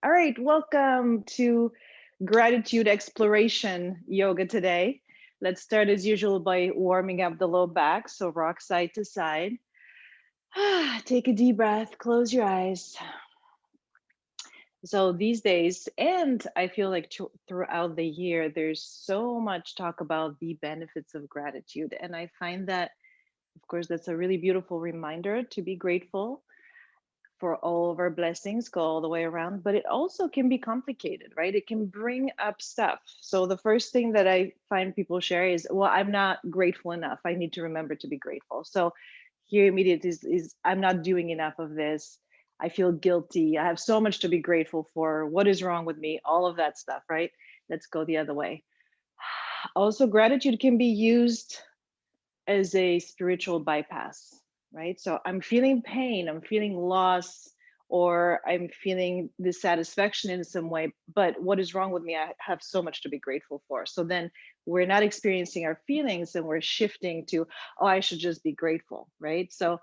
All right, welcome to gratitude exploration yoga today. Let's start as usual by warming up the low back. So rock side to side. Take a deep breath, close your eyes. So these days, and I feel like throughout the year, there's so much talk about the benefits of gratitude. And I find that, of course, that's a really beautiful reminder to be grateful for all of our blessings, go all the way around, but it also can be complicated, right? It can bring up stuff. So the first thing that I find people share is, well, I'm not grateful enough. I need to remember to be grateful. So here immediately is I'm not doing enough of this. I feel guilty. I have so much to be grateful for. What is wrong with me? All of that stuff, right? Let's go the other way. Also, gratitude can be used as a spiritual bypass, right? So I'm feeling pain, I'm feeling loss, or I'm feeling dissatisfaction in some way. But what is wrong with me? I have so much to be grateful for. So then we're not experiencing our feelings and we're shifting to, oh, I should just be grateful, right? So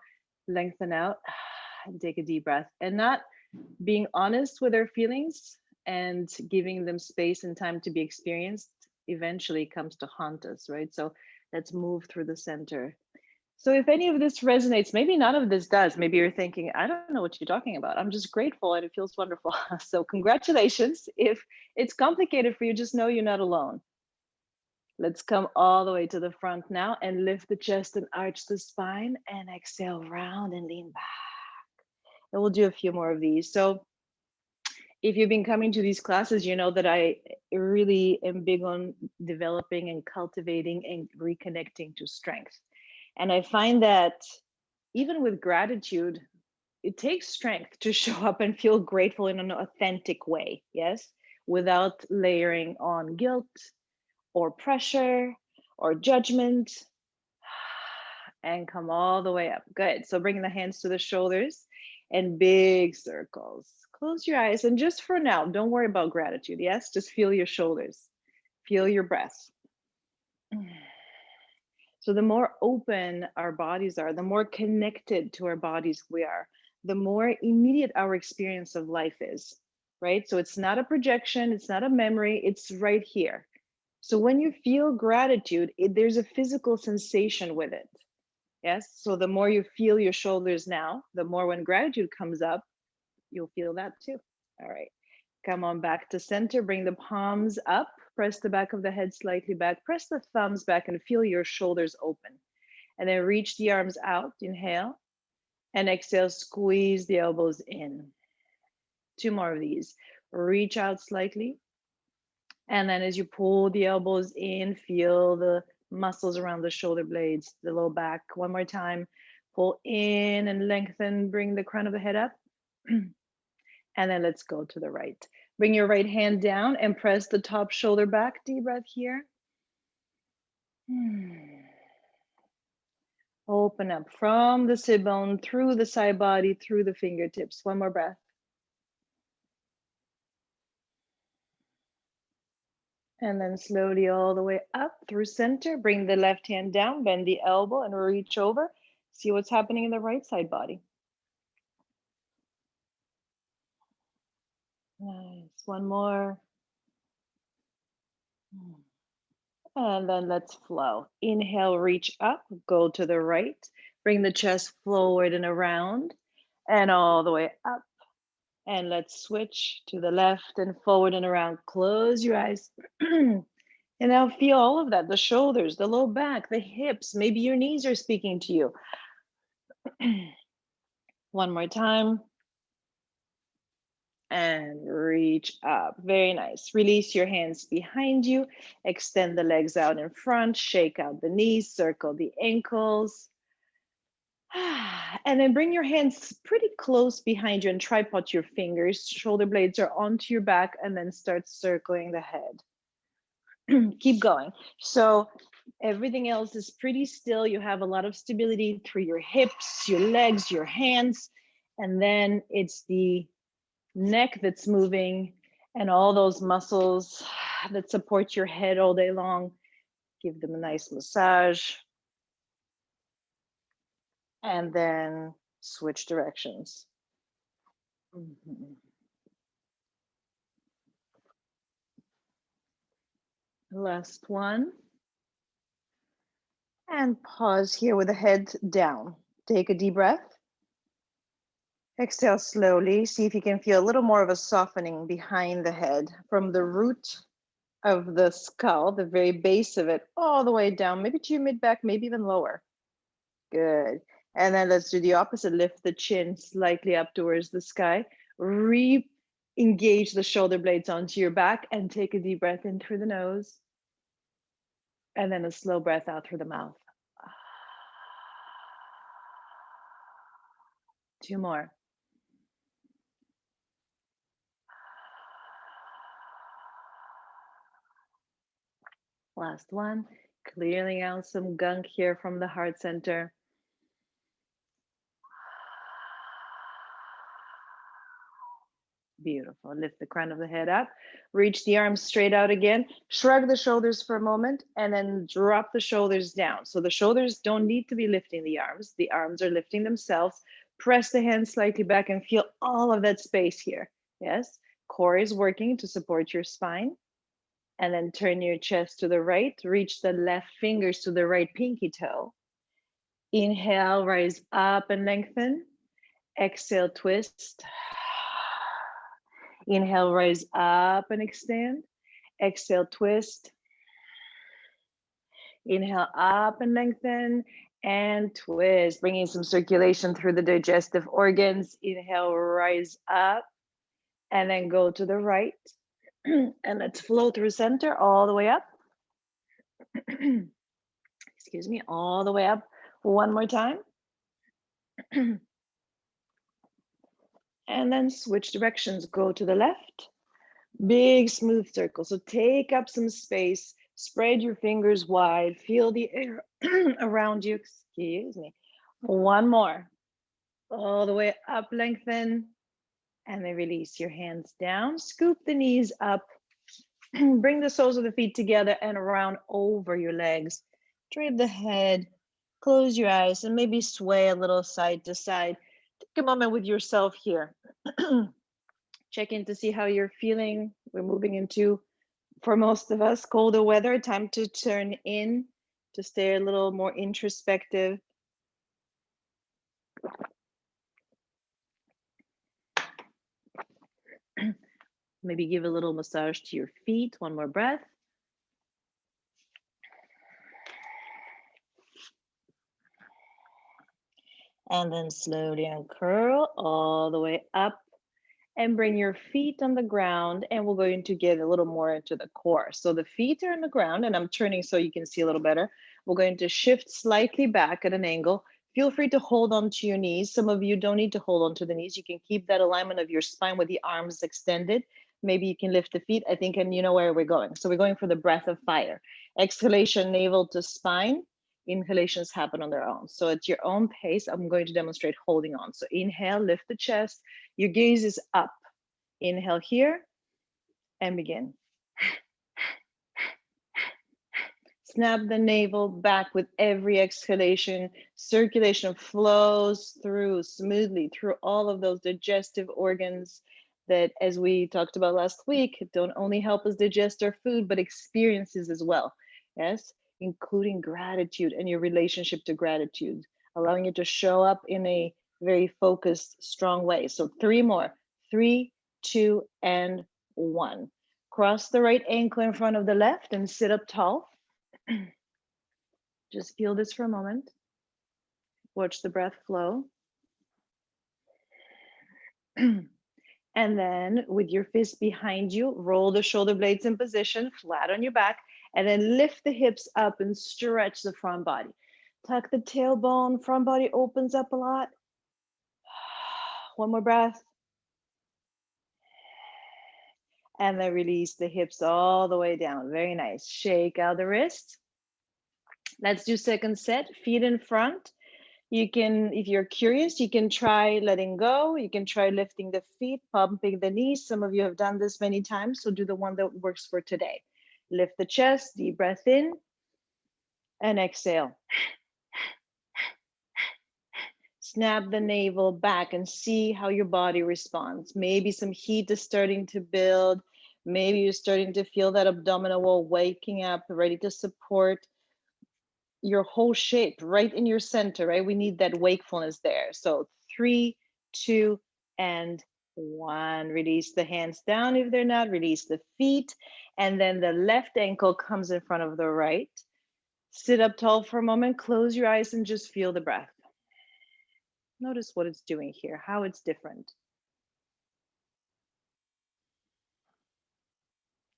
lengthen out and take a deep breath and not being honest with our feelings and giving them space and time to be experienced eventually comes to haunt us, right? So let's move through the center. So if any of this resonates, maybe none of this does. Maybe you're thinking, I don't know what you're talking about. I'm just grateful and it feels wonderful. So congratulations. If it's complicated for you, just know you're not alone. Let's come all the way to the front now and lift the chest and arch the spine and exhale round and lean back. And we'll do a few more of these. So if you've been coming to these classes, you know that I really am big on developing and cultivating and reconnecting to strength. And I find that even with gratitude, it takes strength to show up and feel grateful in an authentic way, yes, without layering on guilt or pressure or judgment. And come all the way up. Good. So bring the hands to the shoulders and big circles. Close your eyes. And just for now, don't worry about gratitude. Yes, just feel your shoulders, feel your breath. So the more open our bodies are, the more connected to our bodies we are, the more immediate our experience of life is, right? So it's not a projection, it's not a memory, it's right here. So when you feel gratitude, there's a physical sensation with it. Yes. So the more you feel your shoulders now, the more when gratitude comes up, you'll feel that too. All right. Come on back to center. Bring the palms up. Press the back of the head slightly back. Press the thumbs back and feel your shoulders open. And then reach the arms out. Inhale. And exhale, squeeze the elbows in. Two more of these. Reach out slightly. And then as you pull the elbows in, feel the muscles around the shoulder blades, the low back. One more time. Pull in and lengthen, bring the crown of the head up. And then let's go to the right. Bring your right hand down and press the top shoulder back. Deep breath here. Open up from the sit bone, through the side body, through the fingertips. One more breath. And then slowly all the way up through center. Bring the left hand down, bend the elbow and reach over. See what's happening in the right side body. Nice. One more. And then let's flow. Inhale, reach up, go to the right. Bring the chest forward and around and all the way up. And let's switch to the left and forward and around. Close your eyes. And now feel all of that, the shoulders, the low back, the hips. Maybe your knees are speaking to you. One more time. And reach up. Very nice. Release your hands behind you. Extend the legs out in front. Shake out the knees. Circle the ankles. And then bring your hands pretty close behind you and tripod your fingers. Shoulder blades are onto your back and then start circling the head. Keep going. So everything else is pretty still. You have a lot of stability through your hips, your legs, your hands. And then it's the neck that's moving and all those muscles that support your head all day long. Give them a nice massage. And then switch directions. Last one. And pause here with the head down. Take a deep breath. Exhale slowly. See if you can feel a little more of a softening behind the head from the root of the skull, the very base of it, all the way down, maybe to your mid back, maybe even lower. Good. And then let's do the opposite. Lift the chin slightly up towards the sky. Re-engage the shoulder blades onto your back and take a deep breath in through the nose. And then a slow breath out through the mouth. Two more. Last one. Clearing out some gunk here from the heart center. Beautiful. Lift the crown of the head up. Reach the arms straight out again. Shrug the shoulders for a moment and then drop the shoulders down. So the shoulders don't need to be lifting the arms. The arms are lifting themselves. Press the hands slightly back and feel all of that space here. Yes. Core is working to support your spine. And then turn your chest to the right. Reach the left fingers to the right pinky toe. Inhale, rise up and lengthen. Exhale, twist. Inhale, rise up and extend. Exhale, twist. Inhale, up and lengthen and twist, bringing some circulation through the digestive organs. Inhale, rise up and then go to the right. And let's flow through center all the way up. Excuse me, all the way up. One more time. And then switch directions, go to the left. Big smooth circle. So take up some space, spread your fingers wide, feel the air around you. Excuse me. One more. All the way up, lengthen, and then release your hands down. Scoop the knees up. Bring the soles of the feet together and around over your legs. Drape the head, close your eyes, and maybe sway a little side to side. Take a moment with yourself here. Check in to see how you're feeling. We're moving into, for most of us, colder weather. Time to turn in, to stay a little more introspective. Maybe give a little massage to your feet. One more breath. And then slowly uncurl all the way up and bring your feet on the ground. And we're going to get a little more into the core. So the feet are on the ground and I'm turning so you can see a little better. We're going to shift slightly back at an angle. Feel free to hold on to your knees. Some of you don't need to hold on to the knees. You can keep that alignment of your spine with the arms extended. Maybe you can lift the feet, I think, and you know where we're going. So we're going for the breath of fire. Exhalation, navel to spine. Inhalations happen on their own. So at your own pace, I'm going to demonstrate holding on. So inhale, lift the chest. Your gaze is up. Inhale here and begin. Snap the navel back with every exhalation. Circulation flows through smoothly through all of those digestive organs that, as we talked about last week, don't only help us digest our food, but experiences as well. Yes, including gratitude and your relationship to gratitude, allowing it to show up in a very focused, strong way. So three more. 3, 2, and 1. Cross the right ankle in front of the left and sit up tall. Just feel this for a moment. Watch the breath flow. And then with your fist behind you, roll the shoulder blades in position, flat on your back, and then lift the hips up and stretch the front body. Tuck the tailbone, front body opens up a lot. One more breath. And then release the hips all the way down. Very nice. Shake out the wrists. Let's do second set, feet in front. You can, if you're curious, you can try letting go. You can try lifting the feet, pumping the knees. Some of you have done this many times, so do the one that works for today. Lift the chest, deep breath in, and exhale. Snap the navel back and see how your body responds. Maybe some heat is starting to build. Maybe you're starting to feel that abdominal wall waking up, ready to support your whole shape right in your center, right? We need that wakefulness there. So three, two, and one. Release the hands down if they're not, release the feet. And then the left ankle comes in front of the right. Sit up tall for a moment, close your eyes, and just feel the breath. Notice what it's doing here, how it's different.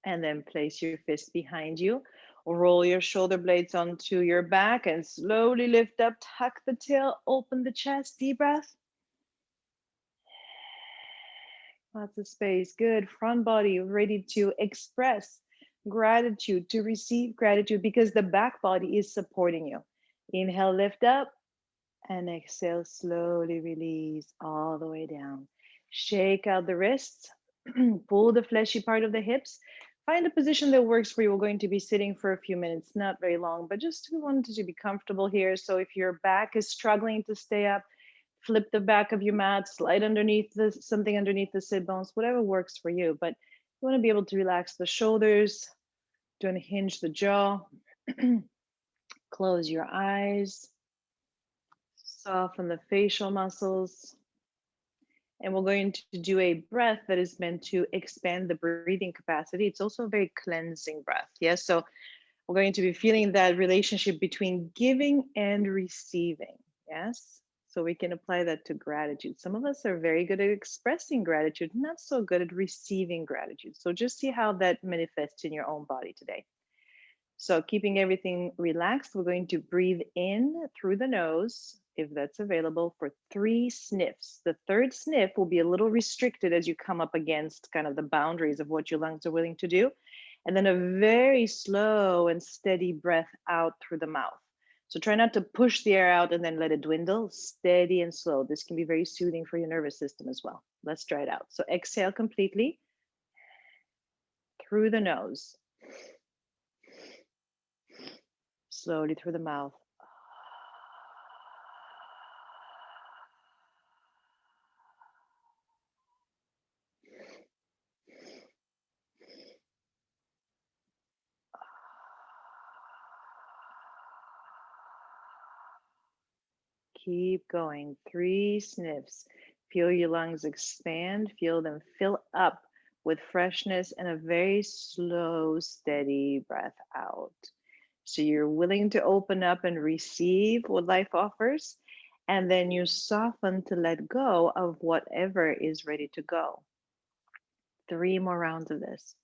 And then place your fist behind you. Roll your shoulder blades onto your back and slowly lift up, tuck the tail, open the chest, deep breath. Lots of space. Good. Front body ready to express gratitude, to receive gratitude because the back body is supporting you. Inhale, lift up, and exhale, slowly release all the way down. Shake out the wrists, pull the fleshy part of the hips. Find a position that works for you. We're going to be sitting for a few minutes, not very long, but just we wanted to be comfortable here. So if your back is struggling to stay up, flip the back of your mat, slide underneath something underneath the sit bones, whatever works for you. But you want to be able to relax the shoulders, to unhinge the jaw, close your eyes, soften the facial muscles. And we're going to do a breath that is meant to expand the breathing capacity. It's also a very cleansing breath. Yes. So we're going to be feeling that relationship between giving and receiving. Yes. So we can apply that to gratitude. Some of us are very good at expressing gratitude, not so good at receiving gratitude. So just see how that manifests in your own body today. So keeping everything relaxed, we're going to breathe in through the nose, if that's available, for 3 sniffs. The third sniff will be a little restricted as you come up against kind of the boundaries of what your lungs are willing to do. And then a very slow and steady breath out through the mouth. So try not to push the air out and then let it dwindle. Steady and slow. This can be very soothing for your nervous system as well. Let's try it out. So exhale completely through the nose, slowly through the mouth. Keep going. 3 sniffs. Feel your lungs expand. Feel them fill up with freshness and a very slow, steady breath out. So you're willing to open up and receive what life offers. And then you soften to let go of whatever is ready to go. 3 more rounds of this.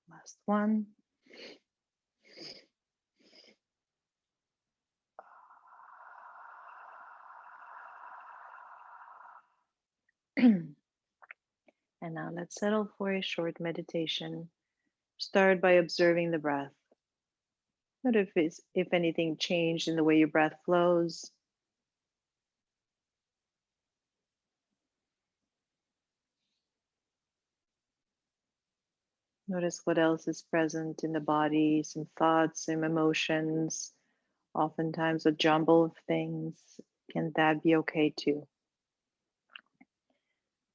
Last one. And now let's settle for a short meditation. Start by observing the breath. Notice if anything changed in the way your breath flows. Notice what else is present in the body, some thoughts, some emotions, oftentimes a jumble of things. Can that be okay too?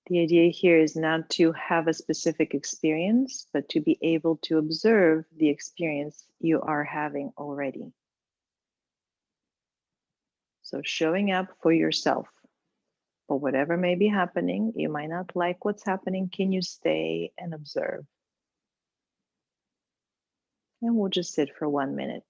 The idea here is not to have a specific experience, but to be able to observe the experience you are having already. So showing up for yourself. But whatever may be happening, you might not like what's happening. Can you stay and observe? And we'll just sit for 1 minute.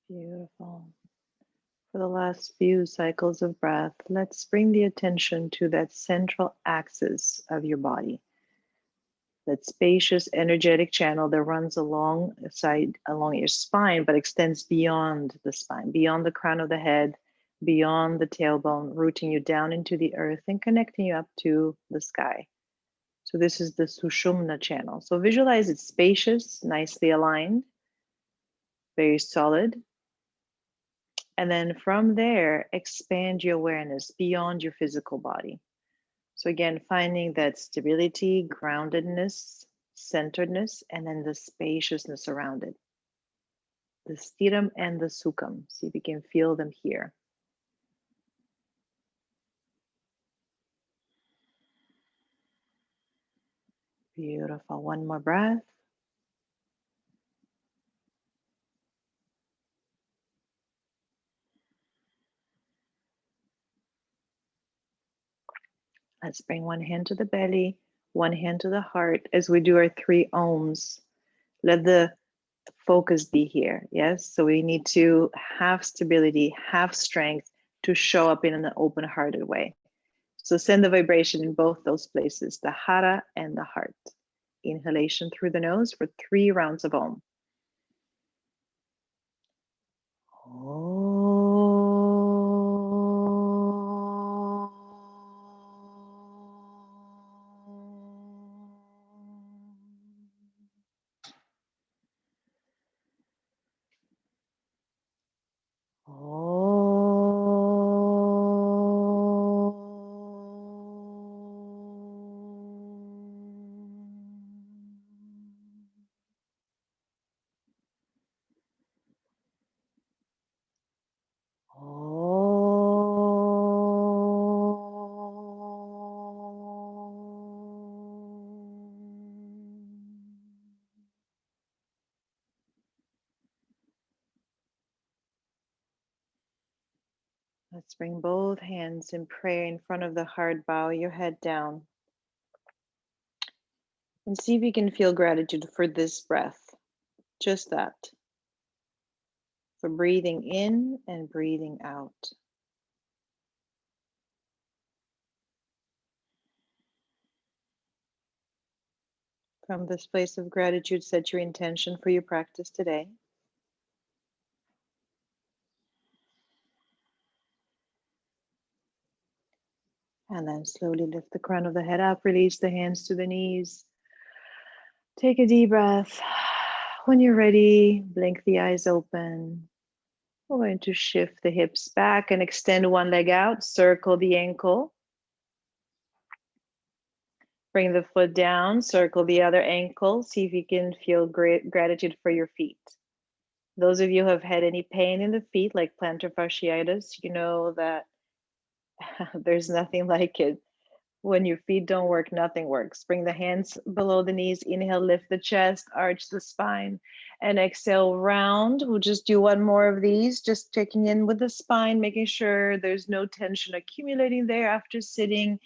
Beautiful. For the last few cycles of breath, let's bring the attention to that central axis of your body, that spacious energetic channel that runs along your spine, but extends beyond the spine, beyond the crown of the head, beyond the tailbone, rooting you down into the earth and connecting you up to the sky. So this is the Sushumna channel. So visualize it's spacious, nicely aligned, very solid. And then from there, expand your awareness beyond your physical body. So again, finding that stability, groundedness, centeredness, and then the spaciousness around it. The sthiram and the sukham. See if you can feel them here. Beautiful. One more breath. Let's bring one hand to the belly, one hand to the heart as we do our 3 ohms. Let the focus be here. Yes. So we need to have stability, have strength to show up in an open-hearted way. So send the vibration in both those places, the hara and the heart. Inhalation through the nose for 3 rounds of Om. Let's bring both hands in prayer in front of the heart. Bow your head down. And see if you can feel gratitude for this breath. Just that. For breathing in and breathing out. From this place of gratitude, set your intention for your practice today. And then slowly lift the crown of the head up, release the hands to the knees. Take a deep breath. When you're ready, blink the eyes open. We're going to shift the hips back and extend one leg out, circle the ankle. Bring the foot down, circle the other ankle. See if you can feel great gratitude for your feet. Those of you who have had any pain in the feet, like plantar fasciitis, you know that there's nothing like it. When your feet don't work, nothing works. Bring the hands below the knees. Inhale, lift the chest, arch the spine, and exhale, round. We'll just do one more of these, just checking in with the spine, making sure there's no tension accumulating there after sitting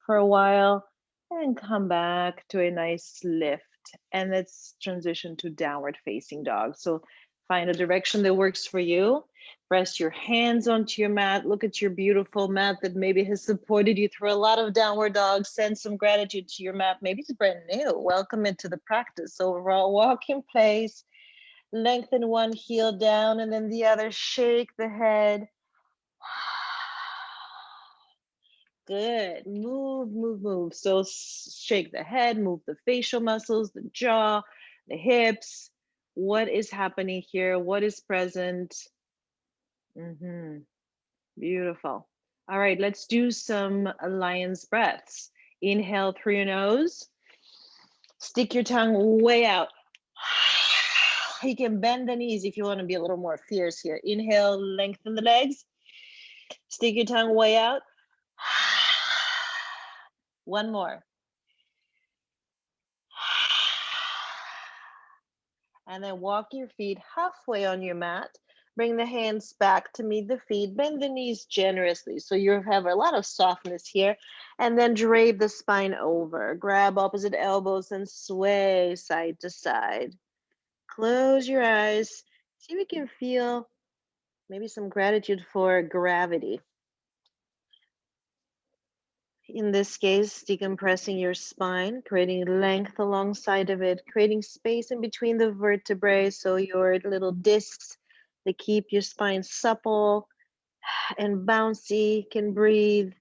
for a while, and come back to a nice lift. And let's transition to downward facing dog. So find a direction that works for you. Press your hands onto your mat. Look at your beautiful mat that maybe has supported you through a lot of downward dogs. Send some gratitude to your mat. Maybe it's brand new. Welcome into the practice. Overall, walk in place. Lengthen one heel down and then the other. Shake the head. Good. Move, move, move. So shake the head, move the facial muscles, the jaw, the hips. What is happening here? What is present? Beautiful. All right, let's do some lion's breaths. Inhale through your nose. Stick your tongue way out. You can bend the knees if you want to be a little more fierce here. Inhale, lengthen the legs. Stick your tongue way out. One more. And then walk your feet halfway on your mat. Bring the hands back to meet the feet. Bend the knees generously. So you have a lot of softness here. And then drape the spine over. Grab opposite elbows and sway side to side. Close your eyes. See if you can feel Maybe some gratitude for gravity. In this case, decompressing your spine, creating length alongside of it, creating space in between the vertebrae so your little discs that keep your spine supple and bouncy can breathe.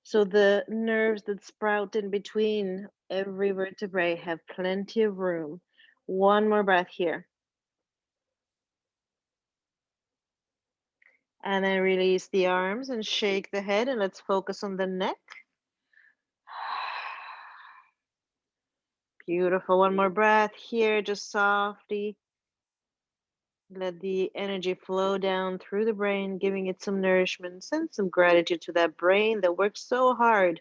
So the nerves that sprout in between every vertebrae have plenty of room. One more breath here. And then release the arms and shake the head, and let's focus on the neck. Beautiful. One more breath here, just softly. Let the energy flow down through the brain, giving it some nourishment. Send some gratitude to that brain that works so hard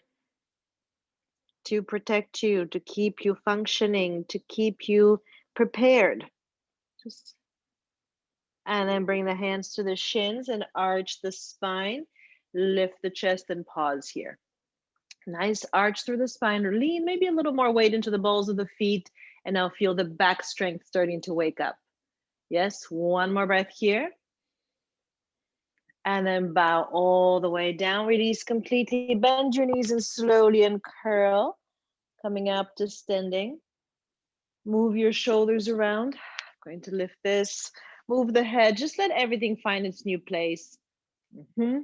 to protect you, to keep you functioning, to keep you prepared. Just And then bring the hands to the shins and arch the spine. Lift the chest and pause here. Nice arch through the spine. Lean maybe a little more weight into the balls of the feet. And now feel the back strength starting to wake up. Yes, one more breath here. And then bow all the way down. Release completely. Bend your knees and slowly uncurl. Coming up to standing. Move your shoulders around. Going to lift this. Move the head. Just let everything find its new place. Mm-hmm.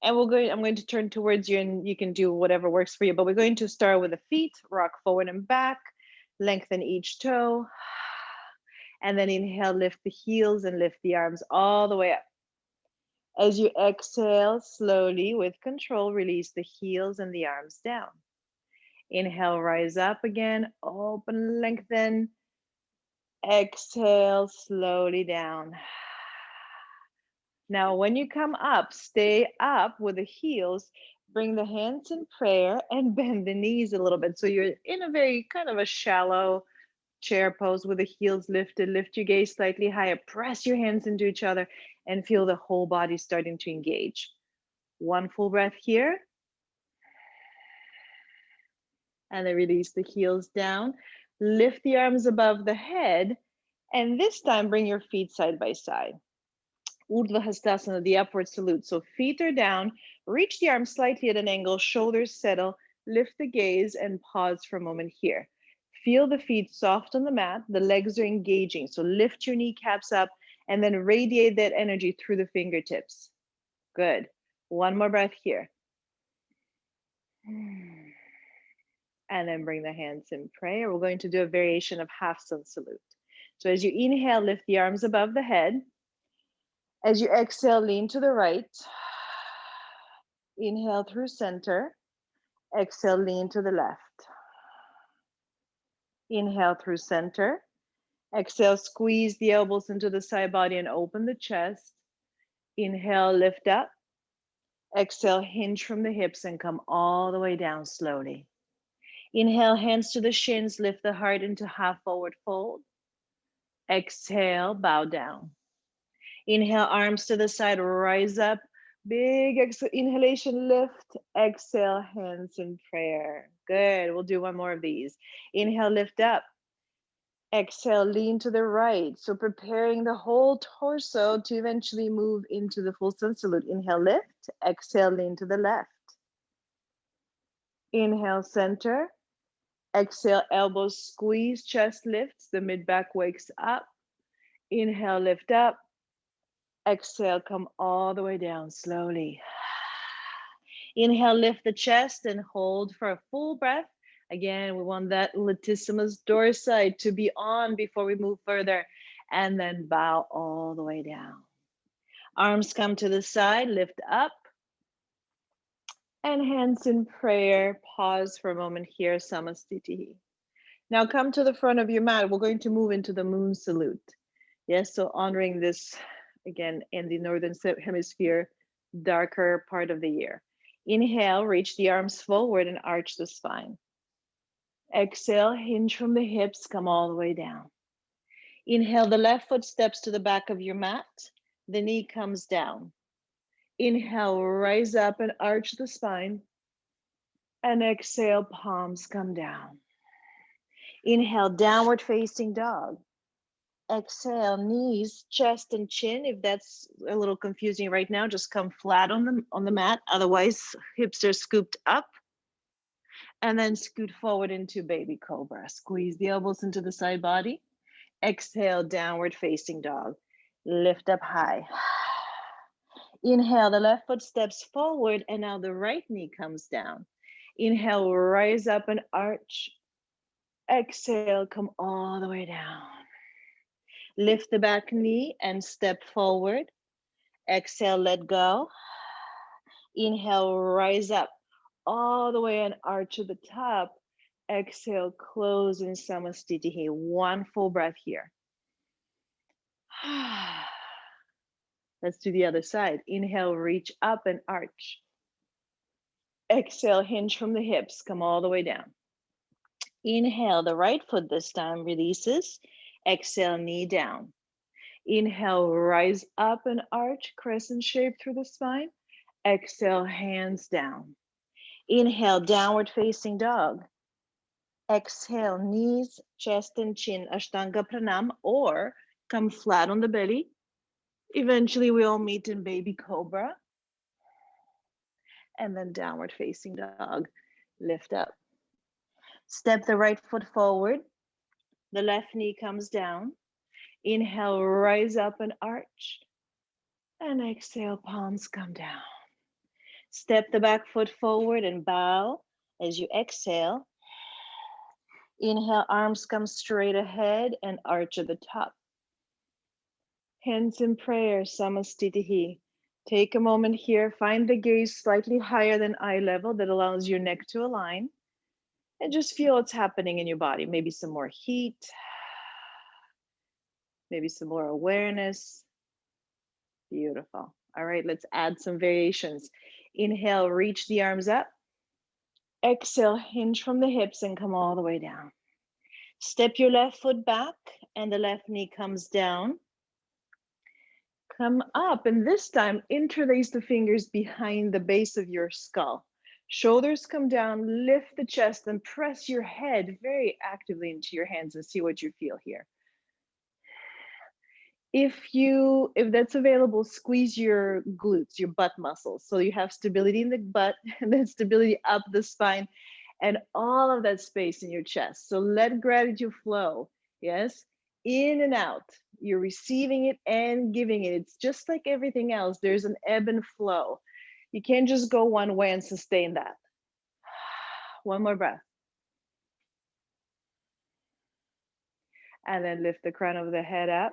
And I'm going to turn towards you and you can do whatever works for you. But we're going to start with the feet, rock forward and back, lengthen each toe. And then inhale, lift the heels and lift the arms all the way up. As you exhale, slowly with control, release the heels and the arms down. Inhale, rise up again, open, lengthen. Exhale, slowly down. Now, when you come up, stay up with the heels, bring the hands in prayer and bend the knees a little bit. So you're in a very kind of a shallow chair pose with the heels lifted. Lift your gaze slightly higher, press your hands into each other and feel the whole body starting to engage. One full breath here. And then release the heels down. Lift the arms above the head. And this time, bring your feet side by side. Urdhva Hastasana, the upward salute. So feet are down, reach the arms slightly at an angle, shoulders settle, lift the gaze and pause for a moment here. Feel the feet soft on the mat, the legs are engaging. So lift your kneecaps up and then radiate that energy through the fingertips. Good. One more breath here. And then bring the hands in prayer. We're going to do a variation of half sun salute. So as you inhale, lift the arms above the head. As you exhale, lean to the right. Inhale through center. Exhale, lean to the left. Inhale through center. Exhale, squeeze the elbows into the side body and open the chest. Inhale, lift up. Exhale, hinge from the hips and come all the way down slowly. Inhale, hands to the shins, lift the heart into half forward fold. Exhale, bow down. Inhale, arms to the side, rise up. Big inhalation, lift. Exhale, hands in prayer. Good. We'll do one more of these. Inhale, lift up. Exhale, lean to the right. So preparing the whole torso to eventually move into the full sun salute. Inhale, lift. Exhale, lean to the left. Inhale, center. Exhale, elbows squeeze, chest lifts, the mid back wakes up. Inhale, lift up. Exhale, come all the way down slowly. Inhale, lift the chest and hold for a full breath. Again, we want that latissimus dorsi to be on before we move further. And then bow all the way down. Arms come to the side, lift up. And hands in prayer. Pause for a moment here, Samastitihi. Now come to the front of your mat. We're going to move into the moon salute. Yes, so honoring this again in the northern hemisphere, darker part of the year. Inhale, reach the arms forward and arch the spine. Exhale, hinge from the hips, come all the way down. Inhale, the left foot steps to the back of your mat. The knee comes down. Inhale, rise up and arch the spine. And exhale, palms come down. Inhale, downward facing dog. Exhale, knees, chest, and chin. If that's a little confusing right now, just come flat on the mat. Otherwise, hips are scooped up. And then scoot forward into baby cobra. Squeeze the elbows into the side body. Exhale, downward facing dog. Lift up high. Inhale, the left foot steps forward, and now the right knee comes down. Inhale, rise up and arch. Exhale, come all the way down. Lift the back knee and step forward. Exhale, let go. Inhale, rise up all the way and arch to the top. Exhale, close in Samastitihi. One full breath here. Let's do the other side. Inhale, reach up and arch. Exhale, hinge from the hips. Come all the way down. Inhale, the right foot this time releases. Exhale, knee down. Inhale, rise up and arch, crescent shape through the spine. Exhale, hands down. Inhale, downward facing dog. Exhale, knees, chest, and chin, Ashtanga Pranam, or come flat on the belly. Eventually, we all meet in baby cobra. And then downward facing dog. Lift up. Step the right foot forward. The left knee comes down. Inhale, rise up and arch. And exhale, palms come down. Step the back foot forward and bow as you exhale. Inhale, arms come straight ahead and arch at the top. Hands in prayer, Samastitihi. Take a moment here, find the gaze slightly higher than eye level that allows your neck to align. And just feel what's happening in your body. Maybe some more heat, maybe some more awareness. Beautiful. All right, let's add some variations. Inhale, reach the arms up. Exhale, hinge from the hips and come all the way down. Step your left foot back and the left knee comes down. Come up, and this time interlace the fingers behind the base of your skull. Shoulders come down, lift the chest, and press your head very actively into your hands and see what you feel here. If that's available, squeeze your glutes, your butt muscles, so you have stability in the butt and then stability up the spine and all of that space in your chest. So let gratitude flow. Yes, in and out. You're receiving it and giving it. It's just like everything else. There's an ebb and flow. You can't just go one way and sustain that. One more breath. And then lift the crown of the head up.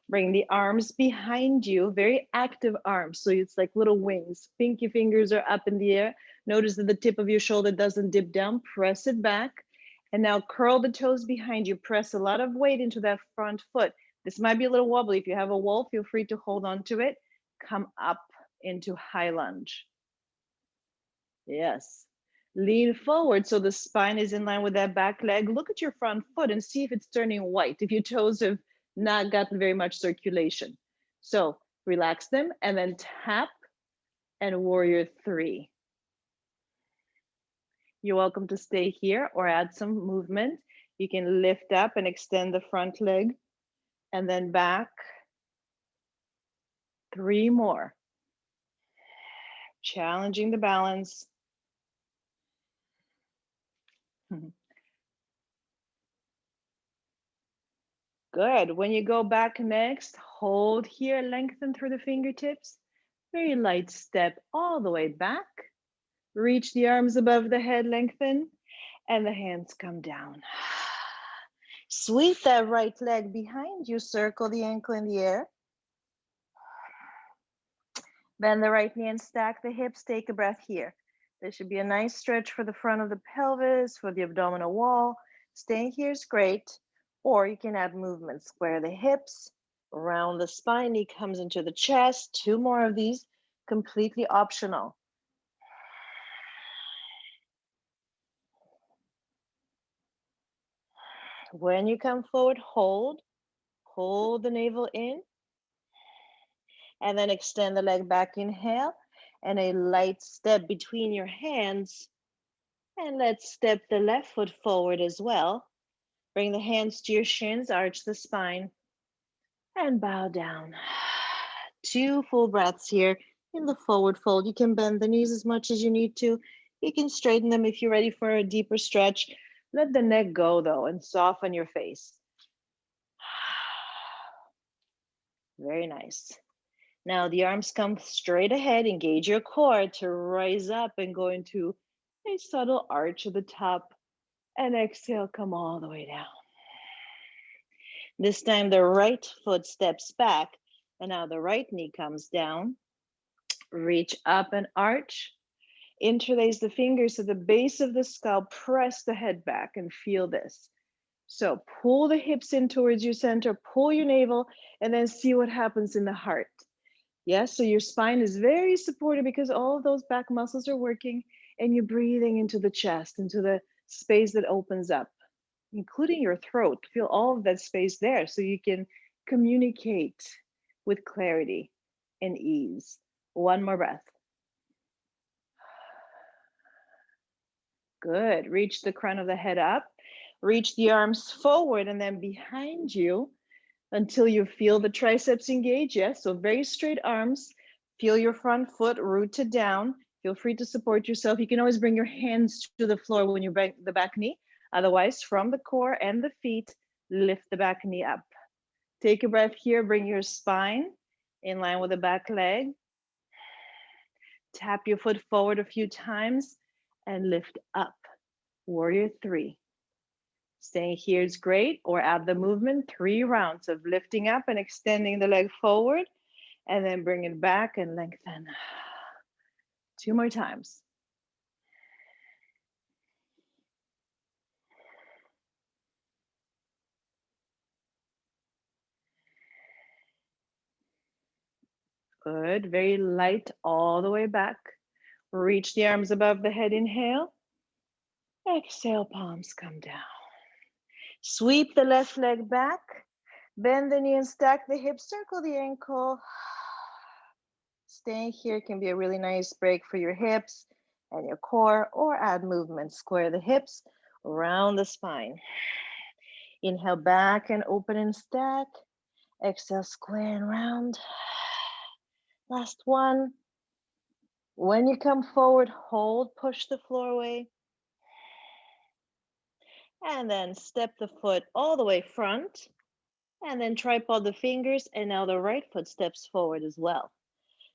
Bring the arms behind you, very active arms. So it's like little wings. Pinky fingers are up in the air. Notice that the tip of your shoulder doesn't dip down. Press it back. And now curl the toes behind you. Press a lot of weight into that front foot. This might be a little wobbly. If you have a wall, feel free to hold on to it. Come up into high lunge. Yes. Lean forward so the spine is in line with that back leg. Look at your front foot and see if it's turning white, if your toes have not gotten very much circulation. So relax them and then tap and warrior 3. You're welcome to stay here or add some movement. You can lift up and extend the front leg and then back. 3 more. Challenging the balance. Good. When you go back next, hold here, lengthen through the fingertips. Very light step all the way back. Reach the arms above the head, lengthen, and the hands come down. Sweep that right leg behind you, circle the ankle in the air. Bend the right knee and stack the hips. Take a breath here. There should be a nice stretch for the front of the pelvis, for the abdominal wall. Staying here is great. Or you can add movement. Square the hips, round the spine, knee comes into the chest. 2 more of these, completely optional. When you come forward, hold the navel in, and then extend the leg back, inhale, and a light step between your hands. And let's step the left foot forward as well. Bring the hands to your shins, arch the spine. and bow down. 2 full breaths here in the forward fold. You can bend the knees as much as you need to. You can straighten them if you're ready for a deeper stretch. Let the neck go though and soften your face. Very nice. Now the arms come straight ahead. Engage your core to rise up and go into a subtle arch at the top. And exhale, come all the way down. This time the right foot steps back. And now the right knee comes down. Reach up and arch. Interlace the fingers to the base of the skull. Press the head back and feel this. So pull the hips in towards your center. Pull your navel and then see what happens in the heart. Yes, so your spine is very supported because all of those back muscles are working and you're breathing into the chest, into the space that opens up, including your throat. Feel all of that space there so you can communicate with clarity and ease. One more breath. Good. Reach the crown of the head up. Reach the arms forward and then behind you until you feel the triceps engage. Yes, so very straight arms. Feel your front foot rooted down. Feel free to support yourself. You can always bring your hands to the floor when you bend the back knee. Otherwise, from the core and the feet, lift the back knee up. Take a breath here. Bring your spine in line with the back leg. Tap your foot forward a few times and lift up. Warrior 3. Staying here is great, or add the movement, 3 rounds of lifting up and extending the leg forward, and then bring it back and lengthen. 2 more times. Good, very light all the way back. Reach the arms above the head, inhale. Exhale, palms come down. Sweep the left leg back. Bend the knee and stack the hips, circle the ankle. Staying here can be a really nice break for your hips and your core, or add movement. Square the hips, round the spine. Inhale back and open and stack. Exhale, square and round. Last one. When you come forward, hold, push the floor away. And then step the foot all the way front. And then tripod the fingers. And now the right foot steps forward as well.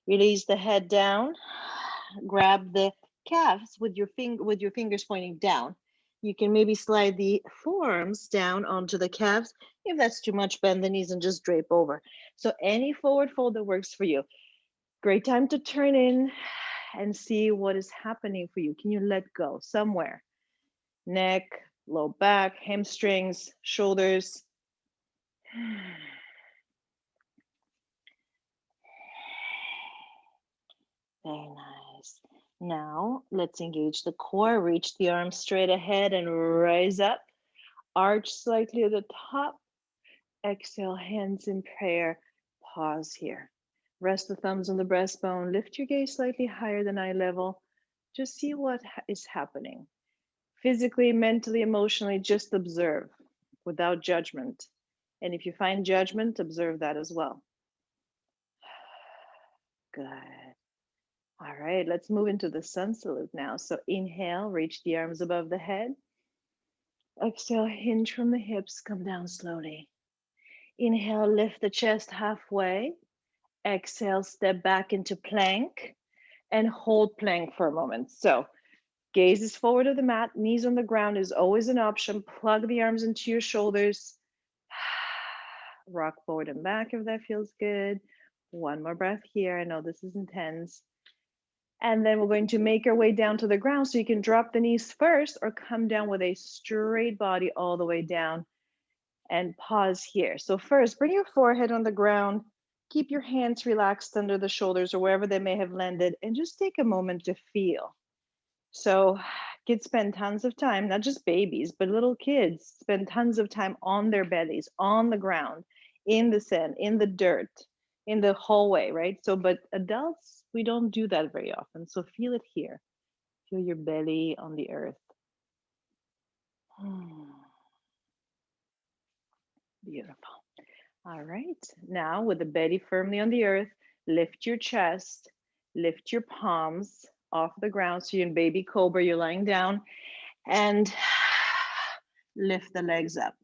Release the head down. Grab the calves with your fingers pointing down. You can maybe slide the forearms down onto the calves. If that's too much, bend the knees and just drape over. So any forward fold that works for you. Great time to turn in and see what is happening for you. Can you let go somewhere? Neck, low back, hamstrings, shoulders. Very nice. Now let's engage the core. Reach the arms straight ahead and rise up. Arch slightly at the top. Exhale, hands in prayer. Pause here. Rest the thumbs on the breastbone. Lift your gaze slightly higher than eye level. Just see what is happening. Physically, mentally, emotionally, just observe without judgment. And if you find judgment, observe that as well. Good. All right, let's move into the sun salute now. So inhale, reach the arms above the head. Exhale, hinge from the hips, come down slowly. Inhale, lift the chest halfway. Exhale, step back into plank and hold plank for a moment. So gaze is forward of the mat, knees on the ground is always an option. Plug the arms into your shoulders. Rock forward and back if that feels good. One more breath here. I know this is intense. And then we're going to make our way down to the ground, so you can drop the knees first or come down with a straight body all the way down, and pause here. So first, bring your forehead on the ground. Keep your hands relaxed under the shoulders or wherever they may have landed, and just take a moment to feel. So kids spend tons of time, not just babies, but little kids spend tons of time on their bellies, on the ground, in the sand, in the dirt, in the hallway, right? So, but adults, we don't do that very often. So feel it here. Feel your belly on the earth. Beautiful. All right. Now, with the belly firmly on the earth, lift your chest, lift your palms off the ground. So you're in baby cobra, you're lying down, and lift the legs up.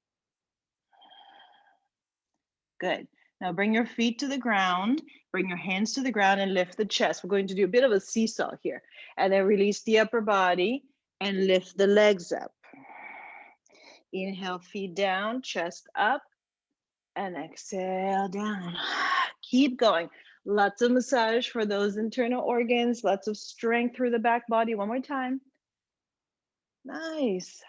Good. Now bring your feet to the ground, bring your hands to the ground and lift the chest. We're going to do a bit of a seesaw here. And then release the upper body and lift the legs up. Inhale, feet down, chest up, and exhale down. Keep going. Lots of massage for those internal organs, lots of strength through the back body. One more time. Nice.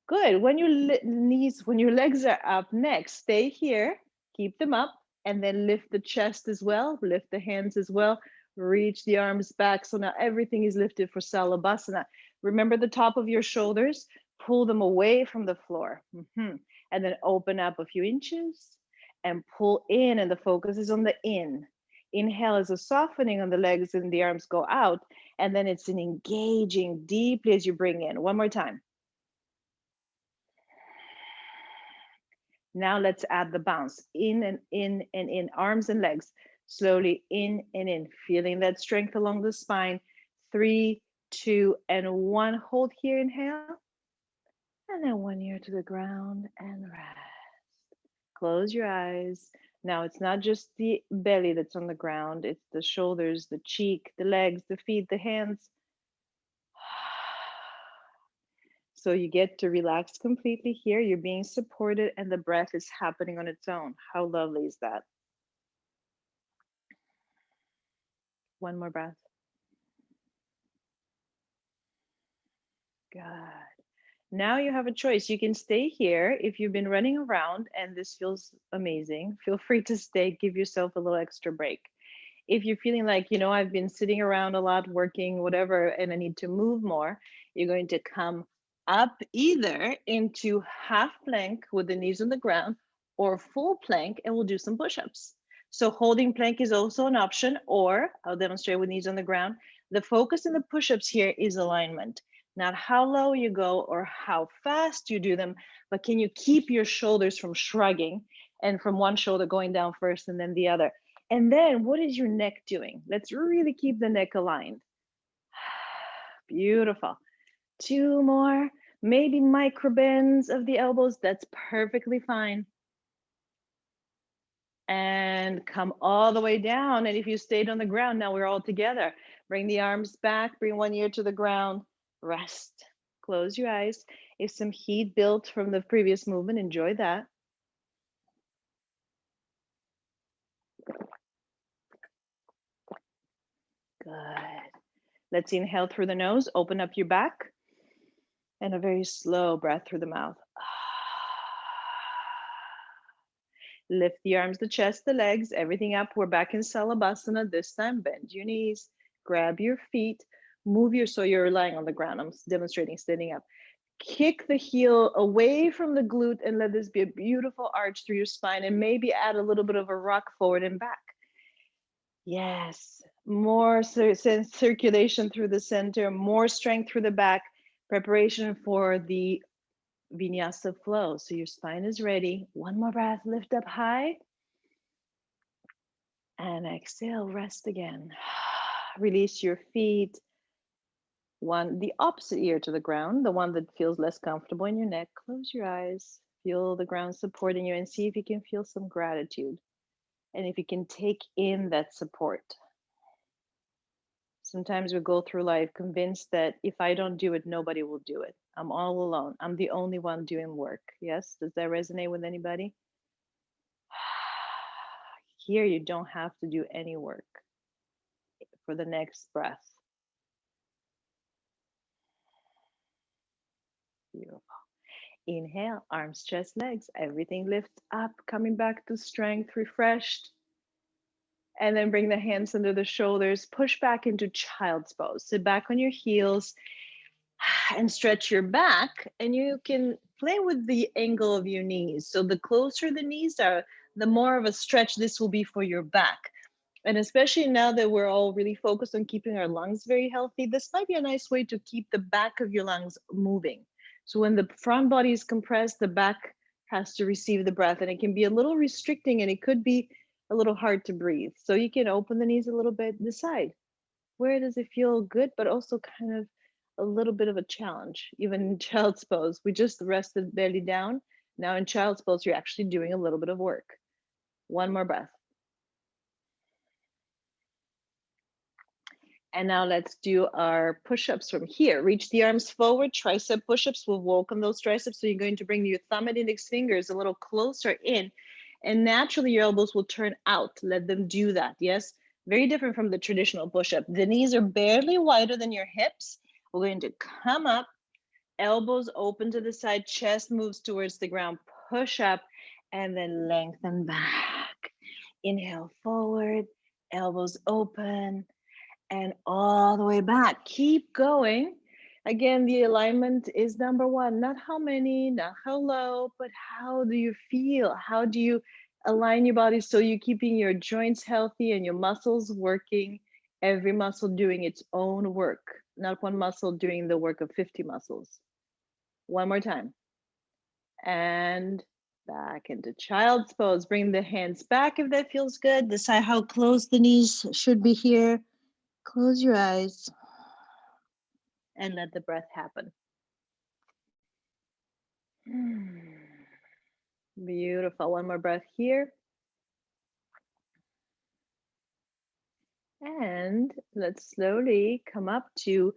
Good. When your knees, when your legs are up, next, stay here, keep them up, and then lift the chest as well, lift the hands as well, reach the arms back. So now everything is lifted for Salabhasana. Remember the top of your shoulders, pull them away from the floor. And then open up a few inches and pull in, and the focus is on the in. Inhale is a softening on the legs and the arms go out, and then it's an engaging deeply as you bring in. One more time. Now let's add the bounce in and in and in, arms and legs. Slowly in and in, feeling that strength along the spine. 3, 2, and 1. Hold here, inhale. And then 1 ear to the ground and rest. Close your eyes. Now it's not just the belly that's on the ground, it's the shoulders, the cheek, the legs, the feet, the hands. So you get to relax completely here. You're being supported and the breath is happening on its own. How lovely is that? One more breath. Good. Now you have a choice. You can stay here. If you've been running around and this feels amazing, feel free to stay, give yourself a little extra break. If you're feeling like, I've been sitting around a lot, working, whatever, and I need to move more, you're going to come up either into half plank with the knees on the ground or full plank, and we'll do some push-ups. So holding plank is also an option, or I'll demonstrate with knees on the ground. The focus in the push-ups here is alignment, not how low you go or how fast you do them, but can you keep your shoulders from shrugging and from one shoulder going down first and then the other. And then what is your neck doing? Let's really keep the neck aligned. Beautiful. 2 more, maybe micro bends of the elbows. That's perfectly fine. And come all the way down. And if you stayed on the ground, now we're all together. Bring the arms back, bring one ear to the ground, rest. Close your eyes. If some heat built from the previous movement, enjoy that. Good. Let's inhale through the nose, open up your back, and a very slow breath through the mouth. Lift the arms, the chest, the legs, everything up. We're back in Salabhasana. This time, bend your knees, grab your feet, so you're lying on the ground. I'm demonstrating standing up. Kick the heel away from the glute and let this be a beautiful arch through your spine, and maybe add a little bit of a rock forward and back. Yes, more circulation through the center, more strength through the back, preparation for the vinyasa flow. So your spine is ready. One more breath, lift up high. And exhale, rest again. Release your feet. The opposite ear to the ground, the one that feels less comfortable in your neck. Close your eyes, feel the ground supporting you, and see if you can feel some gratitude. And if you can take in that support. Sometimes we go through life convinced that if I don't do it, nobody will do it. I'm all alone. I'm the only one doing work. Yes? Does that resonate with anybody? Here, you don't have to do any work for the next breath. Beautiful. Inhale, arms, chest, legs, everything lifts up, coming back to strength, refreshed. And then bring the hands under the shoulders, push back into child's pose. Sit back on your heels and stretch your back, and you can play with the angle of your knees. So the closer the knees are, the more of a stretch this will be for your back. And especially now that we're all really focused on keeping our lungs very healthy, this might be a nice way to keep the back of your lungs moving. So when the front body is compressed, the back has to receive the breath, and it can be a little restricting and it could be a little hard to breathe. So you can open the knees a little bit, decide where does it feel good, but also kind of a little bit of a challenge. Even in child's pose, we just rested belly down. Now in child's pose, you're actually doing a little bit of work. One more breath. And now let's do our push-ups from here. Reach the arms forward, tricep push-ups. We'll walk on those triceps. So you're going to bring your thumb and index fingers a little closer in, and naturally your elbows will turn out. Let them do that, yes? Very different from the traditional push-up. The knees are barely wider than your hips. We're going to come up, elbows open to the side, chest moves towards the ground, push up, and then lengthen back. Inhale forward, elbows open, and all the way back. Keep going. Again, the alignment is number one, not how many, not how low, but how do you feel? How do you align your body so you're keeping your joints healthy and your muscles working, every muscle doing its own work, not one muscle doing the work of 50 muscles. One more time. And back into child's pose. Bring the hands back if that feels good. Decide how close the knees should be here. Close your eyes and let the breath happen. Beautiful. One more breath here. And let's slowly come up to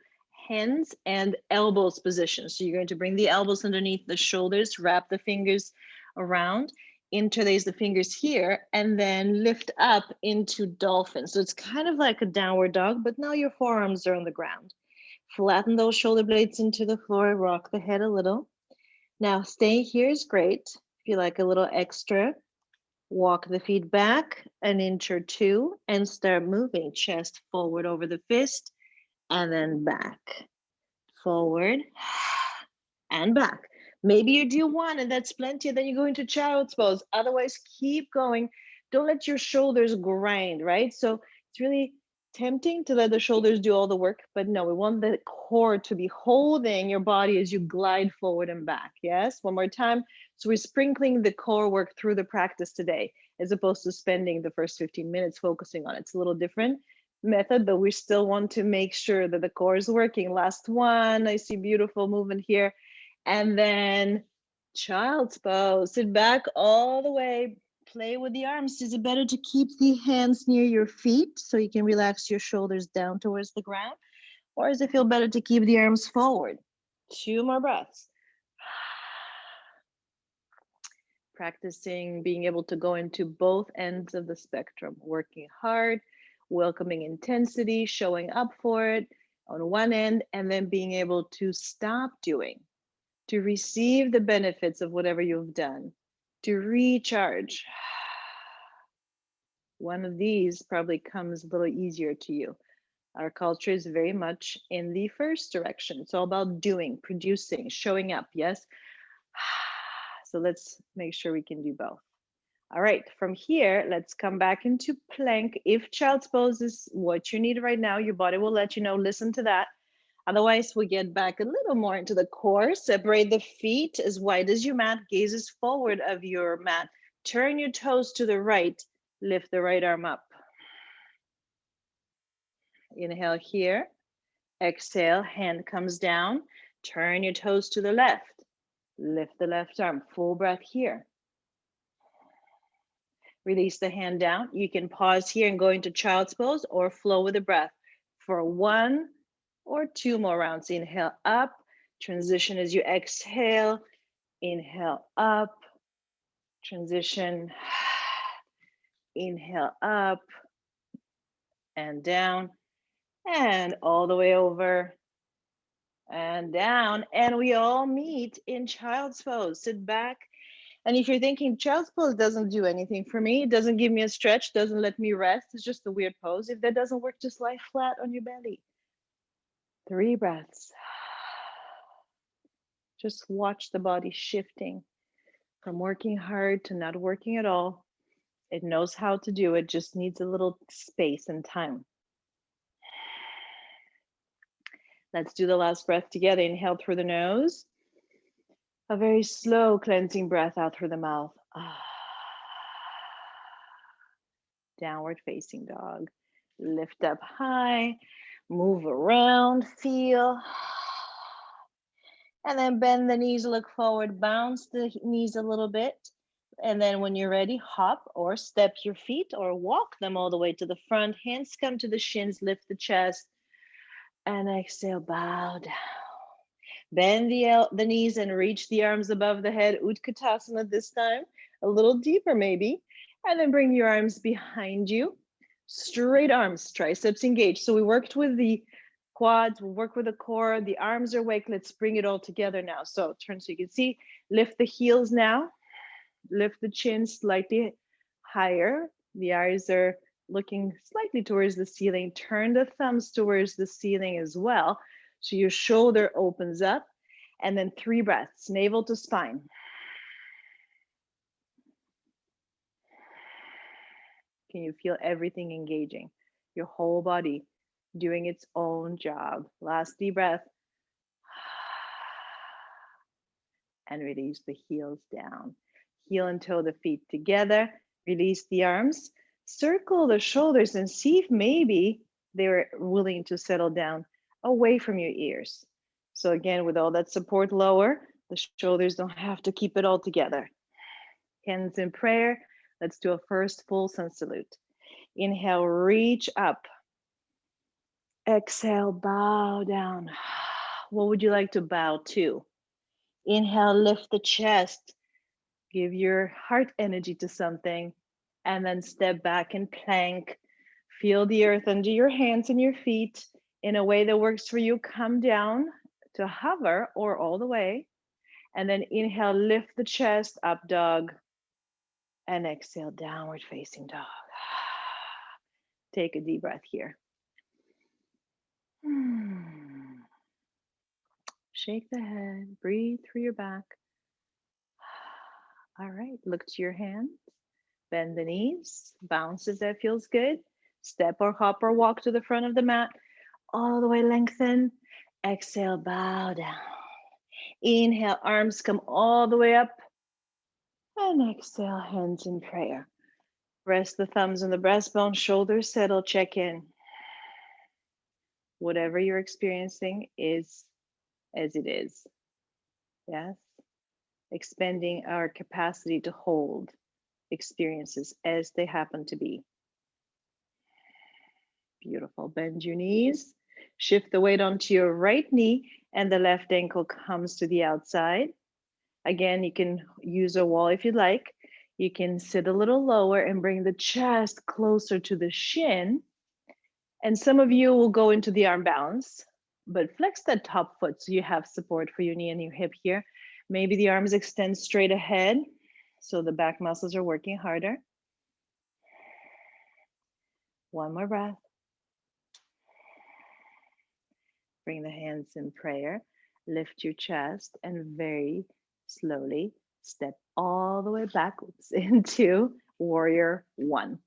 hands and elbows position. So you're going to bring the elbows underneath the shoulders, wrap the fingers around, interlace the fingers here, and then lift up into dolphin. So it's kind of like a downward dog, but now your forearms are on the ground. Flatten those shoulder blades into the floor, rock the head a little. Now staying here is great. If you like a little extra, walk the feet back an inch or two and start moving chest forward over the fist and then back, forward and back. Maybe you do one and that's plenty, and then you go into child's pose. Otherwise, keep going. Don't let your shoulders grind, right? So it's really tempting to let the shoulders do all the work, but no, we want the core to be holding your body as you glide forward and back. Yes, one more time. So we're sprinkling the core work through the practice today, as opposed to spending the first 15 minutes focusing on it. It's a little different method, but we still want to make sure that the core is working. Last one, I see beautiful movement here. And then child's pose, sit back all the way, play with the arms. Is it better to keep the hands near your feet so you can relax your shoulders down towards the ground? Or does it feel better to keep the arms forward? 2 more breaths. Practicing being able to go into both ends of the spectrum, working hard, welcoming intensity, showing up for it on one end, and then being able to stop doing, to receive the benefits of whatever you've done, to recharge. One of these probably comes a little easier to you. Our culture is very much in the first direction. It's all about doing, producing, showing up, yes? So let's make sure we can do both. All right, from here, let's come back into plank. If child's pose is what you need right now, your body will let you know, listen to that. Otherwise, we get back a little more into the core. Separate the feet as wide as your mat, gazes forward of your mat. Turn your toes to the right, lift the right arm up. Inhale here, exhale, hand comes down. Turn your toes to the left, lift the left arm, full breath here. Release the hand down. You can pause here and go into child's pose or flow with the breath for 1 or 2 more rounds. Inhale up, transition as you exhale. Inhale up, transition. Inhale up and down and all the way over and down. And we all meet in child's pose. Sit back. And if you're thinking child's pose doesn't do anything for me, it doesn't give me a stretch, doesn't let me rest, it's just a weird pose. If that doesn't work, just lie flat on your belly. 3 breaths. Just watch the body shifting from working hard to not working at all. It knows how to do it, just needs a little space and time. Let's do the last breath together. Inhale through the nose. A very slow cleansing breath out through the mouth. Downward facing dog. Lift up high, move around, feel. And then bend the knees, look forward, bounce the knees a little bit. And then when you're ready, hop or step your feet or walk them all the way to the front. Hands come to the shins, lift the chest, and exhale, bow down. Bend the knees and reach the arms above the head. Utkatasana this time, a little deeper maybe. And then bring your arms behind you. Straight arms, triceps engaged. So we worked with the quads, we work with the core, the arms are awake. Let's bring it all together now. So turn so you can see, lift the heels now. Lift the chin slightly higher. The eyes are looking slightly towards the ceiling. Turn the thumbs towards the ceiling as well. So your shoulder opens up. And then 3 breaths, navel to spine. Can you feel everything engaging? Your whole body doing its own job. Last deep breath. And release the heels down. Heel and toe the feet together. Release the arms. Circle the shoulders and see if maybe they were willing to settle down away from your ears. So again, with all that support lower, the shoulders don't have to keep it all together. Hands in prayer. Let's do a first full sun salute. Inhale, reach up. Exhale, bow down. What would you like to bow to? Inhale, lift the chest. Give your heart energy to something. And then step back and plank. Feel the earth under your hands and your feet in a way that works for you. Come down to hover or all the way. And then inhale, lift the chest, up dog. And exhale, downward facing dog. Take a deep breath here. Shake the head, breathe through your back. All right, look to your hands, bend the knees, bounce if that feels good. Step or hop or walk to the front of the mat, all the way lengthen. Exhale, bow down. Inhale, arms come all the way up. And exhale, hands in prayer. Rest the thumbs on the breastbone, shoulders settle, check in. Whatever you're experiencing is as it is. Yes? Expanding our capacity to hold experiences as they happen to be. Beautiful. Bend your knees. Shift the weight onto your right knee and the left ankle comes to the outside. Again, you can use a wall if you'd like. You can sit a little lower and bring the chest closer to the shin. And some of you will go into the arm balance, but flex that top foot so you have support for your knee and your hip here. Maybe the arms extend straight ahead, so the back muscles are working harder. One more breath. Bring the hands in prayer. Lift your chest and very slowly step all the way backwards into warrior one.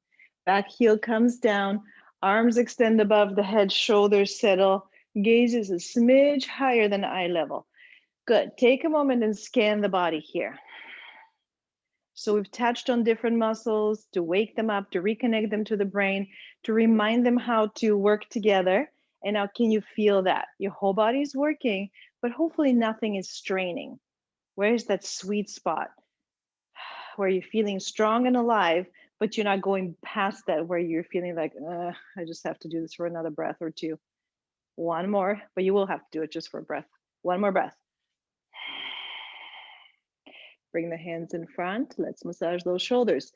Back heel comes down, arms extend above the head, shoulders settle, gaze is a smidge higher than eye level. Good. Take a moment and scan the body here. So we've touched on different muscles to wake them up, to reconnect them to the brain, to remind them how to work together. And now can you feel that? Your whole body is working, but hopefully nothing is straining. Where's that sweet spot where you're feeling strong and alive, but you're not going past that where you're feeling like, I just have to do this for another breath or two. One more, but you will have to do it just for a breath. One more breath. Bring the hands in front. Let's massage those shoulders.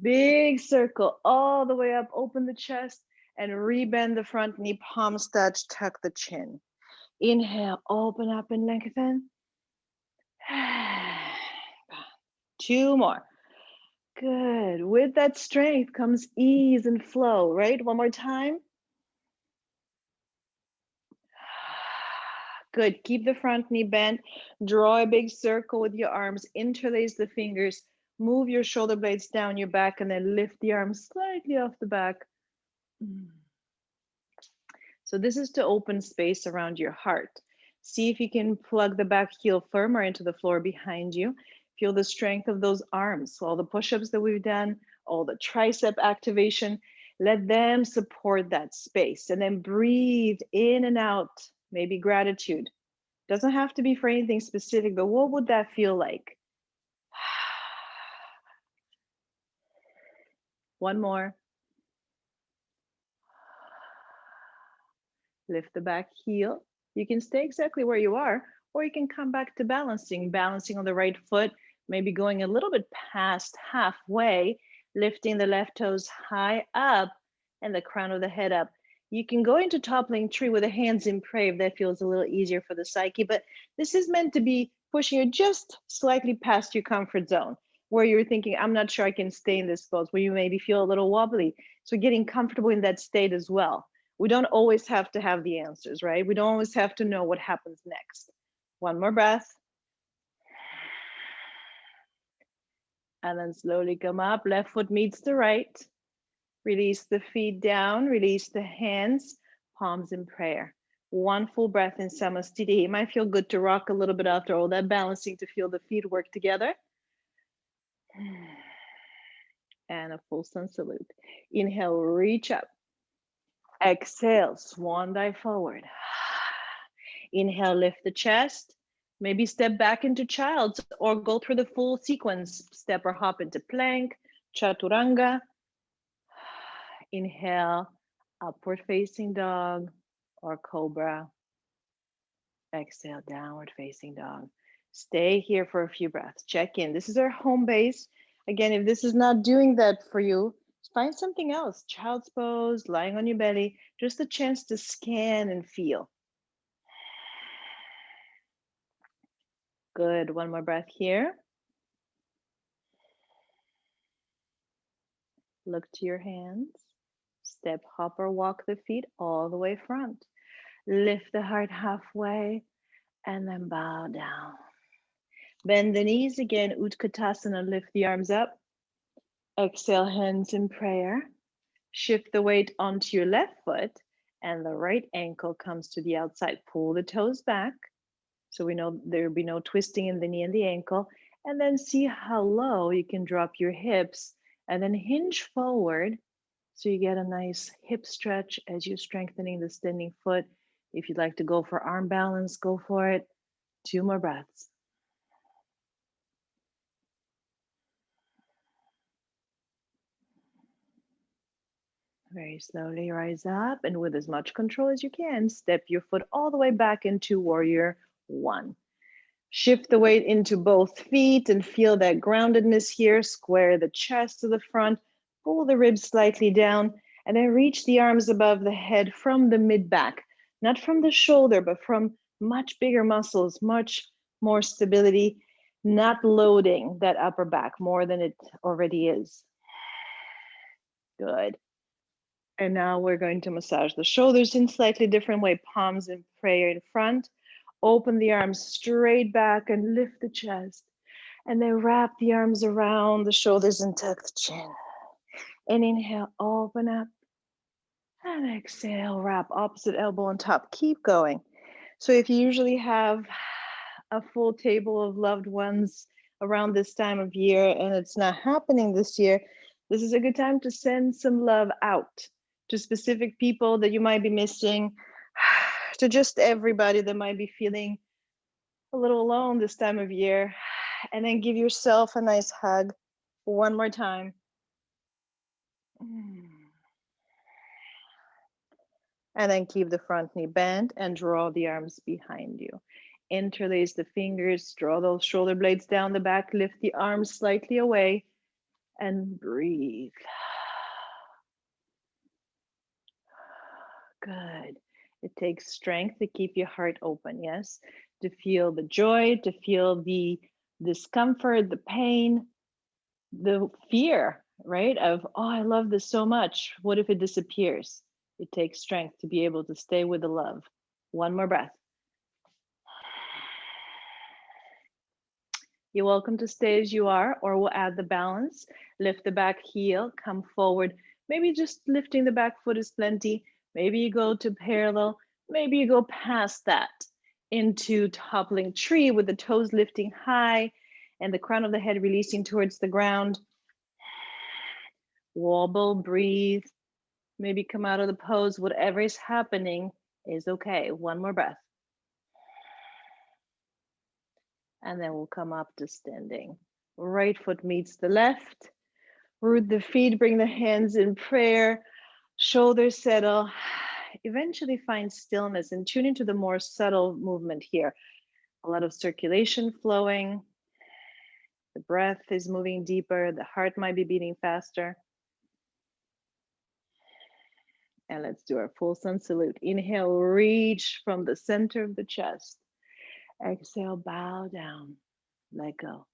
Big circle all the way up. Open the chest and rebend the front knee. Palms touch. Tuck the chin. Inhale. Open up and lengthen. 2 more. Good. With that strength comes ease and flow, right? One more time. Good. Keep the front knee bent. Draw a big circle with your arms. Interlace the fingers. Move your shoulder blades down your back and then lift the arms slightly off the back. So this is to open space around your heart. See if you can plug the back heel firmer into the floor behind you. Feel the strength of those arms. So all the push-ups that we've done, all the tricep activation, let them support that space. And then breathe in and out, maybe gratitude. Doesn't have to be for anything specific, but what would that feel like? One more. Lift the back heel. You can stay exactly where you are, or you can come back to balancing on the right foot, maybe going a little bit past halfway, lifting the left toes high up and the crown of the head up. You can go into toppling tree with the hands in prayer if that feels a little easier for the psyche, but this is meant to be pushing you just slightly past your comfort zone where you're thinking, I'm not sure I can stay in this pose, where you maybe feel a little wobbly. So getting comfortable in that state as well. We don't always have to have the answers, right? We don't always have to know what happens next. One more breath. And then slowly come up. Left foot meets the right. Release the feet down. Release the hands. Palms in prayer. One full breath in Samastiti. It might feel good to rock a little bit after all that balancing to feel the feet work together. And a full sun salute. Inhale, reach up. Exhale, swan dive forward. Inhale, lift the chest. Maybe step back into child's or go through the full sequence. Step or hop into plank, chaturanga. Inhale, upward facing dog or cobra. Exhale, downward facing dog. Stay here for a few breaths. Check in. This is our home base. Again, if this is not doing that for you, find something else. Child's pose, lying on your belly, just a chance to scan and feel. Good. One more breath here. Look to your hands. Step, hop, or walk the feet all the way front. Lift the heart halfway and then bow down. Bend the knees again, Utkatasana, lift the arms up. Exhale, hands in prayer. Shift the weight onto your left foot and the right ankle comes to the outside. Pull the toes back so we know there will be no twisting in the knee and the ankle. And then see how low you can drop your hips and then hinge forward so you get a nice hip stretch as you're strengthening the standing foot. If you'd like to go for arm balance, go for it. 2 more breaths. Very slowly rise up and with as much control as you can, step your foot all the way back into warrior 1. Shift the weight into both feet and feel that groundedness here. Square the chest to the front, pull the ribs slightly down, and then reach the arms above the head from the mid-back. Not from the shoulder, but from much bigger muscles, much more stability, not loading that upper back more than it already is. Good. And now we're going to massage the shoulders in slightly different way, palms in prayer in front. Open the arms straight back and lift the chest. And then wrap the arms around the shoulders and tuck the chin. And inhale, open up. And exhale, wrap opposite elbow on top. Keep going. So if you usually have a full table of loved ones around this time of year and it's not happening this year, this is a good time to send some love out to specific people that you might be missing, to just everybody that might be feeling a little alone this time of year. And then give yourself a nice hug one more time. And then keep the front knee bent and draw the arms behind you. Interlace the fingers, draw those shoulder blades down the back, lift the arms slightly away, and breathe. Good. It takes strength to keep your heart open, yes? To feel the joy, to feel the discomfort, the pain, the fear, right? Of, oh, I love this so much. What if it disappears? It takes strength to be able to stay with the love. One more breath. You're welcome to stay as you are, or we'll add the balance. Lift the back heel, come forward. Maybe just lifting the back foot is plenty. Maybe you go to parallel. Maybe you go past that. into toppling tree with the toes lifting high and the crown of the head releasing towards the ground. Wobble, breathe, maybe come out of the pose. Whatever is happening is okay. One more breath. And then we'll come up to standing. Right foot meets the left. Root the feet, bring the hands in prayer. Shoulders settle. Eventually find stillness and tune into the more subtle movement here. A lot of circulation flowing. The breath is moving deeper. The heart might be beating faster. And let's do our full sun salute. Inhale, reach from the center of the chest. Exhale, bow down, let go.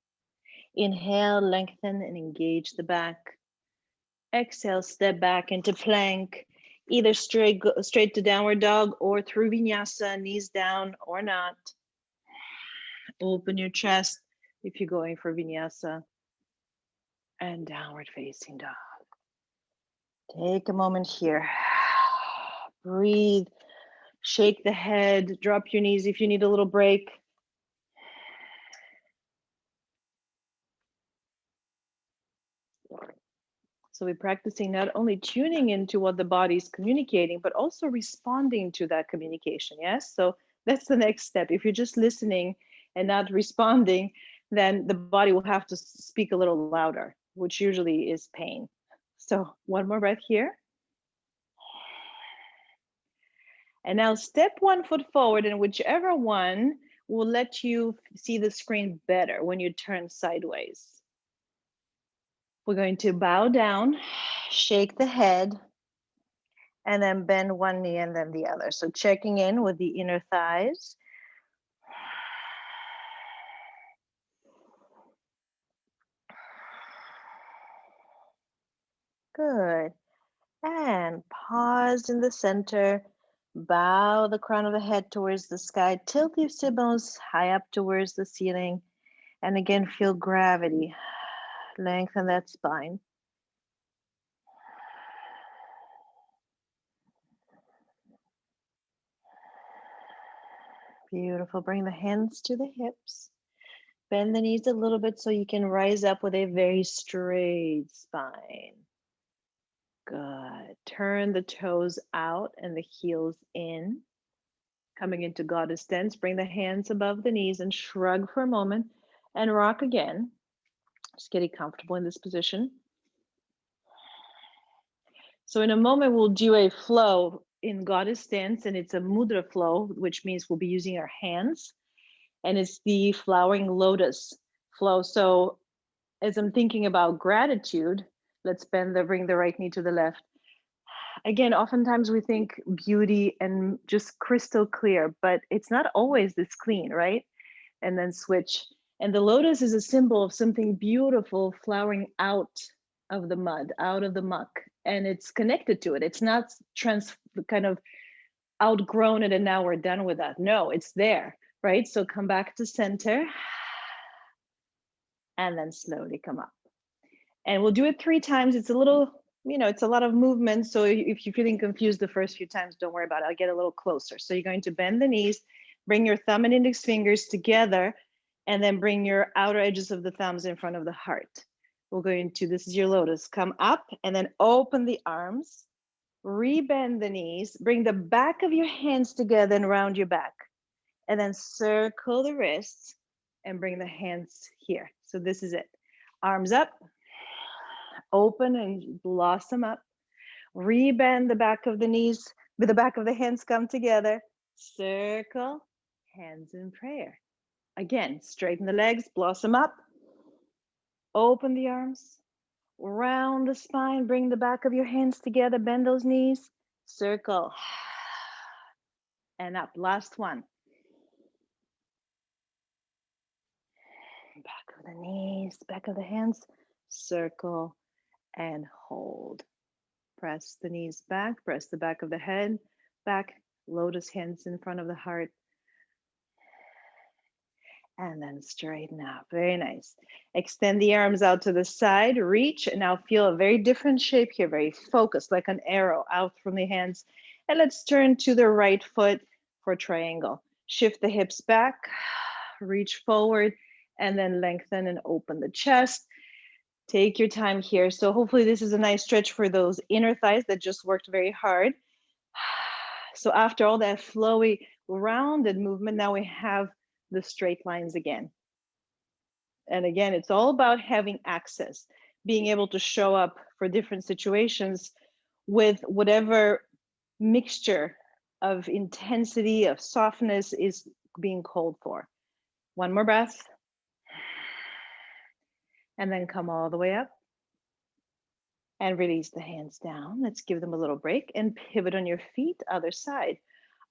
Inhale, lengthen and engage the back. Exhale, step back into plank, either straight to downward dog or through vinyasa, knees down or not. Open your chest if you're going for vinyasa. And downward facing dog. Take a moment here. Breathe. Shake the head. Drop your knees if you need a little break. So we're practicing not only tuning into what the body's communicating, but also responding to that communication. Yes. So that's the next step. If you're just listening and not responding, then the body will have to speak a little louder, which usually is pain. So one more breath here. And now step 1 foot forward, and whichever one will let you see the screen better when you turn sideways. We're going to bow down, shake the head, and then bend one knee and then the other. So checking in with the inner thighs. Good. And pause in the center. Bow the crown of the head towards the sky. Tilt your sit bones high up towards the ceiling. And again, feel gravity. Lengthen that spine. Beautiful. Bring the hands to the hips. Bend the knees a little bit so you can rise up with a very straight spine. Good. Turn the toes out and the heels in. Coming into goddess stance, bring the hands above the knees and shrug for a moment and rock again. Just getting comfortable in this position. So in a moment, we'll do a flow in goddess stance, and it's a mudra flow, which means we'll be using our hands, and it's the flowering lotus flow. So as I'm thinking about gratitude, let's bring the right knee to the left. Again, oftentimes we think beauty and just crystal clear, but it's not always this clean, right? And then switch. And the lotus is a symbol of something beautiful flowering out of the mud, out of the muck, and it's connected to it. It's not kind of outgrown it and now we're done with that. No, it's there, right? So come back to center and then slowly come up. And we'll do it 3 times. It's a little, it's a lot of movement. So if you're feeling confused the first few times, don't worry about it. I'll get a little closer. So you're going to bend the knees, bring your thumb and index fingers together, and then bring your outer edges of the thumbs in front of the heart. We're going to, this is your lotus. Come up and then open the arms, rebend the knees, bring the back of your hands together and round your back. And then circle the wrists and bring the hands here. So this is it. Arms up, open and blossom up. Rebend the back of the knees, with the back of the hands come together. Circle, hands in prayer. Again, straighten the legs, blossom up. Open the arms, round the spine, bring the back of your hands together, bend those knees, circle, and up. Last one. Back of the knees, back of the hands, circle, and hold. Press the knees back, press the back of the head back, lotus hands in front of the heart. And then straighten out. Very nice. Extend the arms out to the side, reach, and now feel a very different shape here, very focused, like an arrow out from the hands. And let's turn to the right foot for triangle. Shift the hips back, reach forward, and then lengthen and open the chest. Take your time here. So hopefully this is a nice stretch for those inner thighs that just worked very hard. So after all that flowy, rounded movement, now we have the straight lines again. And again, it's all about having access, being able to show up for different situations with whatever mixture of intensity, of softness is being called for. One more breath. And then come all the way up. And release the hands down. Let's give them a little break and pivot on your feet, other side.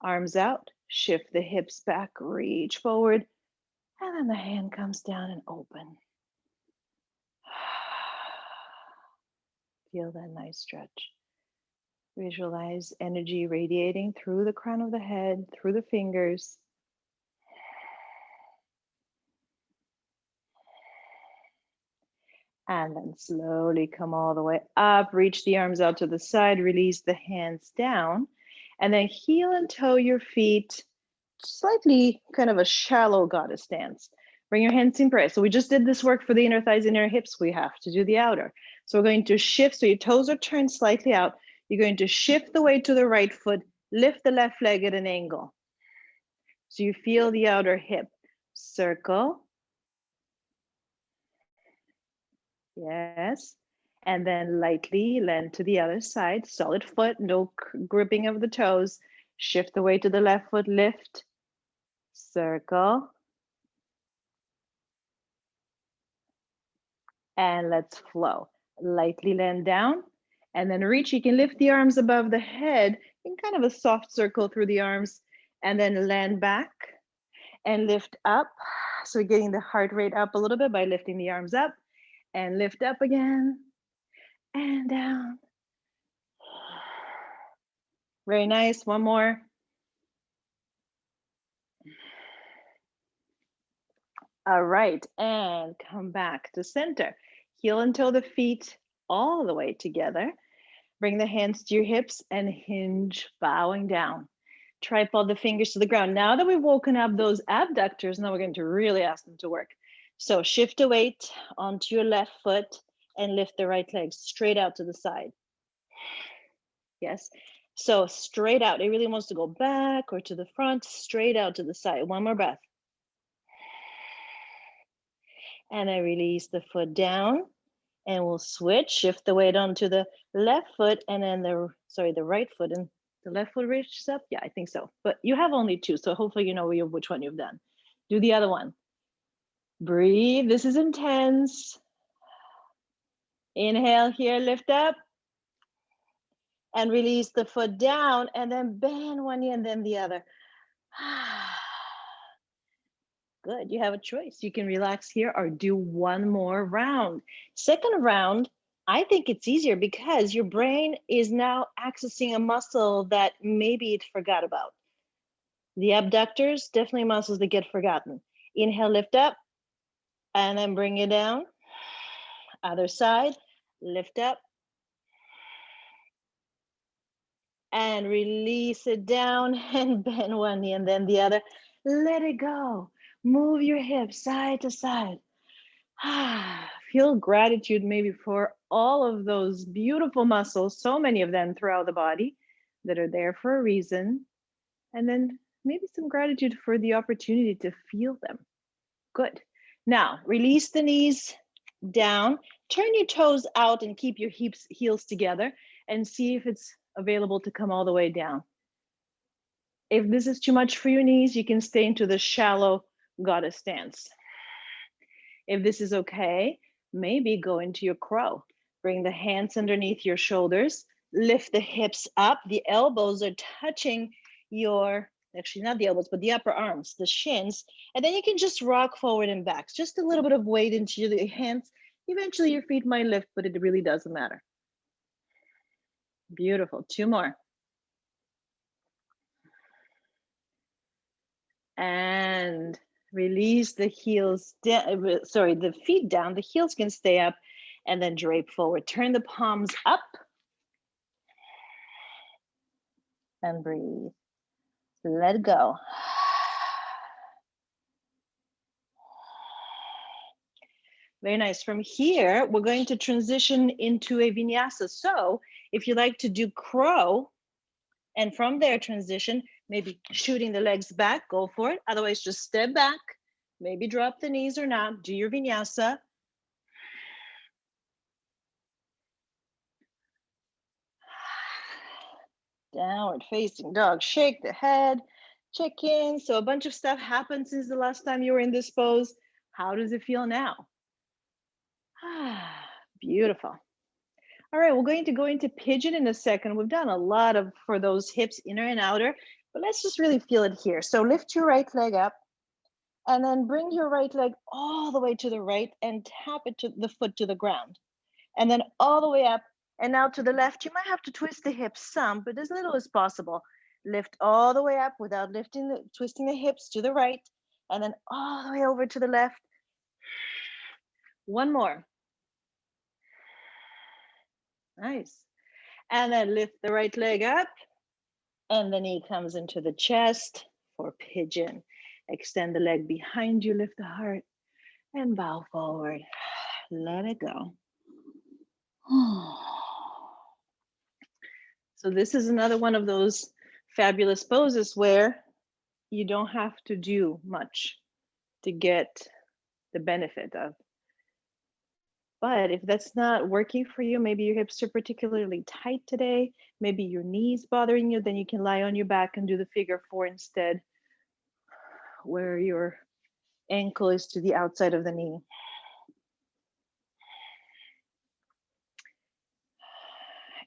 Arms out, shift the hips back, reach forward, and then the hand comes down and open. Feel that nice stretch. Visualize energy radiating through the crown of the head, through the fingers. And then slowly come all the way up, reach the arms out to the side, release the hands down, and then heel and toe your feet, slightly kind of a shallow goddess stance. Bring your hands in prayer. So we just did this work for the inner thighs, inner hips. We have to do the outer. So we're going to shift, so your toes are turned slightly out. You're going to shift the weight to the right foot, lift the left leg at an angle. So you feel the outer hip. Circle. Yes. And then lightly land to the other side. Solid foot, no gripping of the toes. Shift the weight to the left foot, lift. Circle. And let's flow. Lightly land down and then reach. You can lift the arms above the head in kind of a soft circle through the arms and then land back and lift up. So getting the heart rate up a little bit by lifting the arms up and lift up again and down. Very nice. One more. All right, and come back to center. Heel and toe the feet all the way together. Bring the hands to your hips and hinge, bowing down. Tripod the fingers to the ground. Now that we've woken up those abductors, now we're going to really ask them to work. So shift the weight onto your left foot and lift the right leg straight out to the side. Yes. So straight out. It really wants to go back or to the front, straight out to the side. One more breath. And I release the foot down and we'll switch, shift the weight onto the left foot and then the right foot, and the left foot reaches up. Yeah, I think so. But you have only two, so hopefully you know which one you've done. Do the other one. Breathe. This is intense. Inhale here, lift up. And release the foot down and then bend one knee and then the other. Good, you have a choice. You can relax here or do one more round. Second round, I think it's easier because your brain is now accessing a muscle that maybe it forgot about. The abductors, definitely muscles that get forgotten. Inhale, lift up, and then bring it down. Other side, lift up. And release it down and bend one knee and then the other. Let it go. Move your hips side to side. Feel gratitude maybe for all of those beautiful muscles, so many of them throughout the body that are there for a reason. And then maybe some gratitude for the opportunity to feel them. Good. Now, release the knees down. Turn your toes out and keep your heels together and see if it's available to come all the way down. If this is too much for your knees, you can stay into the shallow goddess stance. If this is okay, maybe go into your crow. Bring the hands underneath your shoulders, lift the hips up. The elbows are touching actually not the elbows, but the upper arms, the shins. And then you can just rock forward and back. Just a little bit of weight into your hands. Eventually your feet might lift, but it really doesn't matter. Beautiful. Two more. And release the heels down, the feet down. The heels can stay up and then drape forward. Turn the palms up and breathe. Let go. Very nice. From here, we're going to transition into a vinyasa. So if you like to do crow, and from there transition, maybe shooting the legs back, go for it. Otherwise, just step back, maybe drop the knees or not, do your vinyasa. Downward facing dog, shake the head, check in. So a bunch of stuff happened since the last time you were in this pose. How does it feel now? Beautiful. All right, we're going to go into pigeon in a second. We've done a lot of for those hips, inner and outer, but let's just really feel it here. So lift your right leg up and then bring your right leg all the way to the right and tap it to the foot to the ground. And then all the way up and now to the left. You might have to twist the hips some, but as little as possible. Lift all the way up without twisting the hips to the right, and then all the way over to the left. One more. Nice. And then lift the right leg up, and the knee comes into the chest for pigeon. Extend the leg behind you, lift the heart, and bow forward. Let it go. So this is another one of those fabulous poses where you don't have to do much to get the benefit of. But if that's not working for you, maybe your hips are particularly tight today, maybe your knees bothering you, then you can lie on your back and do the figure four instead, where your ankle is to the outside of the knee.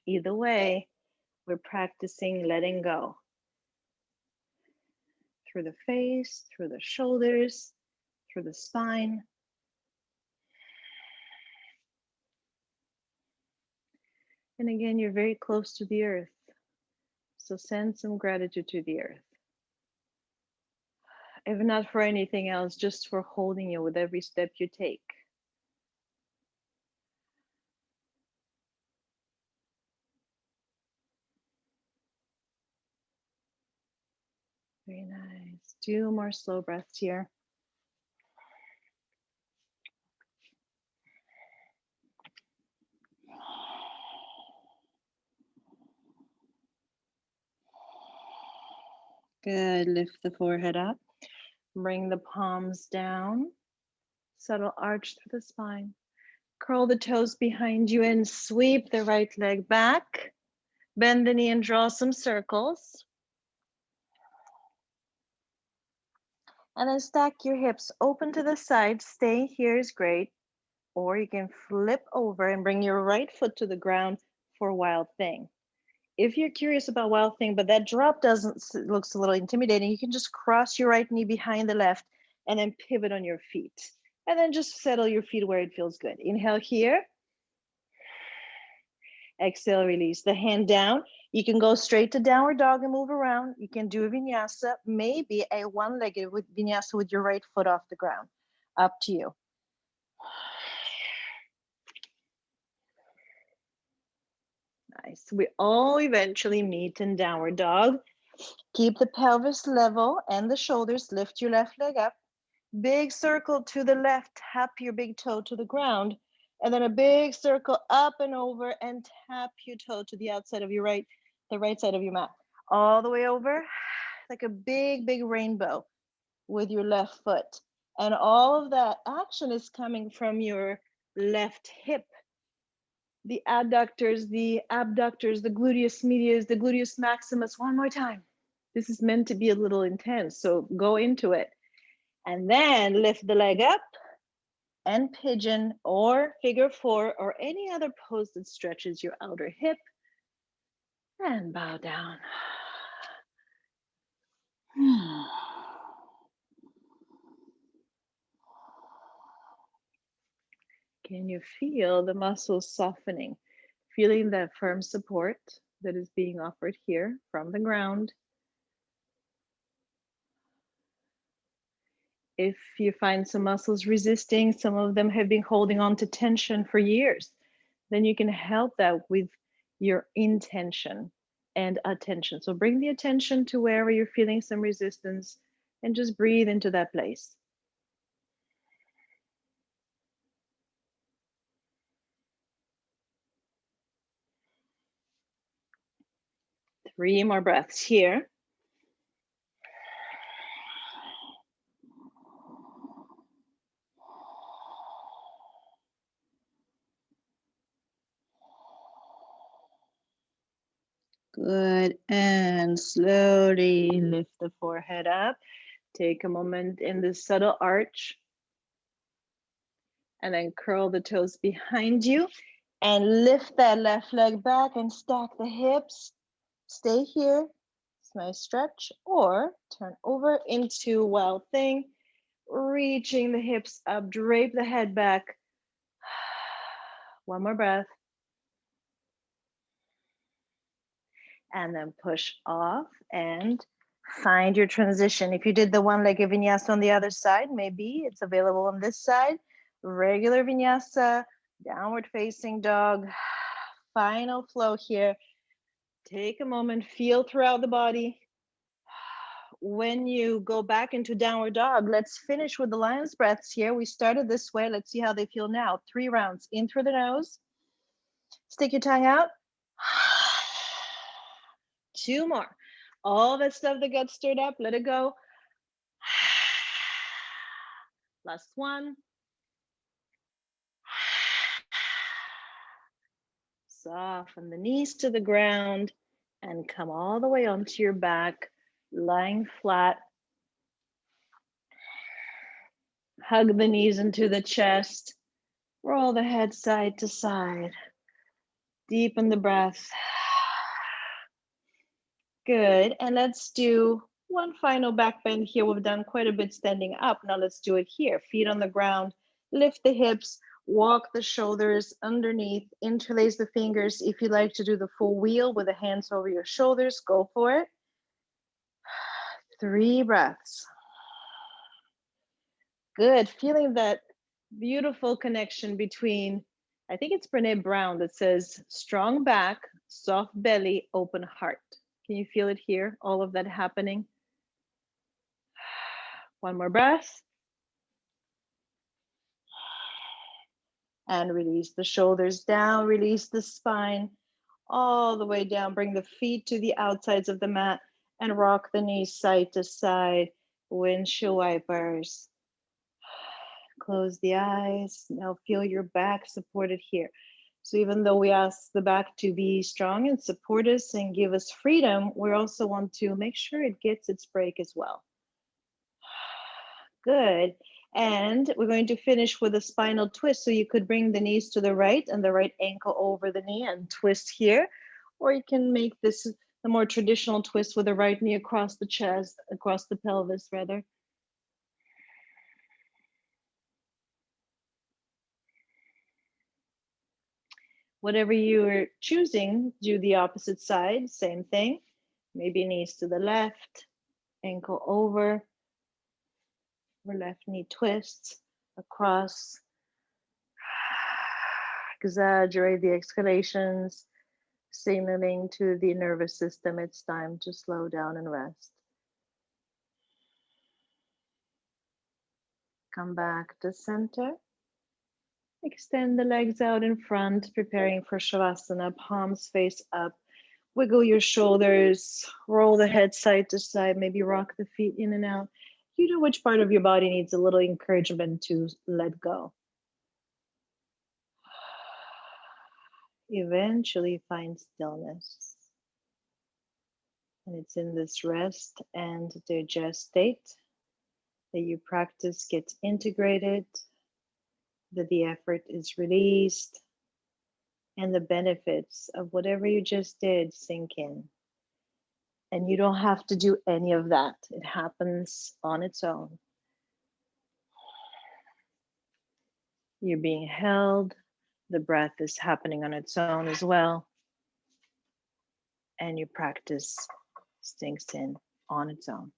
Either way, we're practicing letting go through the face, through the shoulders, through the spine. And again, you're very close to the earth. So send some gratitude to the earth. If not for anything else, just for holding you with every step you take. Very nice. 2 more slow breaths here. Good. Lift the forehead up. Bring the palms down. Subtle arch through the spine. Curl the toes behind you and sweep the right leg back. Bend the knee and draw some circles. And then stack your hips open to the side. Stay here is great. Or you can flip over and bring your right foot to the ground for Wild Thing. If you're curious about Wild Thing, but that drop looks a little intimidating, you can just cross your right knee behind the left and then pivot on your feet. And then just settle your feet where it feels good. Inhale here. Exhale, release the hand down. You can go straight to downward dog and move around. You can do a vinyasa, maybe a one-legged vinyasa with your right foot off the ground. Up to you. Nice. We all eventually meet in downward dog. Keep the pelvis level and the shoulders. Lift your left leg up. Big circle to the left. Tap your big toe to the ground. And then a big circle up and over and tap your toe to the outside of your the right side of your mat. All the way over, like a big, big rainbow with your left foot. And all of that action is coming from your left hip. The adductors, the abductors, the gluteus medius, the gluteus maximus. One more time. This is meant to be a little intense, so go into it. And then lift the leg up and pigeon or figure four or any other pose that stretches your outer hip. And bow down. Can you feel the muscles softening? Feeling that firm support that is being offered here from the ground. If you find some muscles resisting, some of them have been holding on to tension for years, then you can help that with your intention and attention. So bring the attention to wherever you're feeling some resistance and just breathe into that place. 3 more breaths here. Good. And slowly lift the forehead up. Take a moment in this subtle arch. And then curl the toes behind you. And lift that left leg back and stack the hips. Stay here. It's a nice stretch. Or turn over into wild thing. Reaching the hips up. Drape the head back. One more breath. And then push off and find your transition. If you did the one-legged vinyasa on the other side, maybe it's available on this side. Regular vinyasa, downward facing dog. Final flow here. Take a moment, feel throughout the body. When you go back into downward dog, let's finish with the lion's breaths here. We started this way. Let's see how they feel now. 3 rounds. In through the nose. Stick your tongue out. 2 more. All that stuff that got stirred up, let it go. Last one. Soften the knees to the ground and come all the way onto your back, lying flat. Hug the knees into the chest. Roll the head side to side. Deepen the breath. Good. And let's do one final back bend here. We've done quite a bit standing up. Now let's do it here. Feet on the ground. Lift the hips. Walk the shoulders underneath. Interlace the fingers. If you like to do the full wheel with the hands over your shoulders, go for it. 3 breaths. Good. Feeling that beautiful connection between, I think it's Brene Brown that says, strong back, soft belly, open heart. Can you feel it here? All of that happening. One more breath. And release the shoulders down, release the spine all the way down. Bring the feet to the outsides of the mat and rock the knees side to side. Windshield wipers. Close the eyes. Now feel your back supported here. So even though we ask the back to be strong and support us and give us freedom, we also want to make sure it gets its break as well. Good. And we're going to finish with a spinal twist. So you could bring the knees to the right and the right ankle over the knee and twist here. Or you can make this the more traditional twist with the right knee across the chest, across the pelvis rather. Whatever you're choosing, do the opposite side, same thing. Maybe knees to the left, ankle over, or left knee twists across. Exaggerate the exhalations, signaling to the nervous system it's time to slow down and rest. Come back to center. Extend the legs out in front, preparing for Shavasana, palms face up. Wiggle your shoulders, roll the head side to side, maybe rock the feet in and out. You know which part of your body needs a little encouragement to let go. Eventually find stillness. And it's in this rest and digest state that your practice gets integrated, that the effort is released, and the benefits of whatever you just did sink in. And you don't have to do any of that. It happens on its own. You're being held. The breath is happening on its own as well. And your practice sinks in on its own.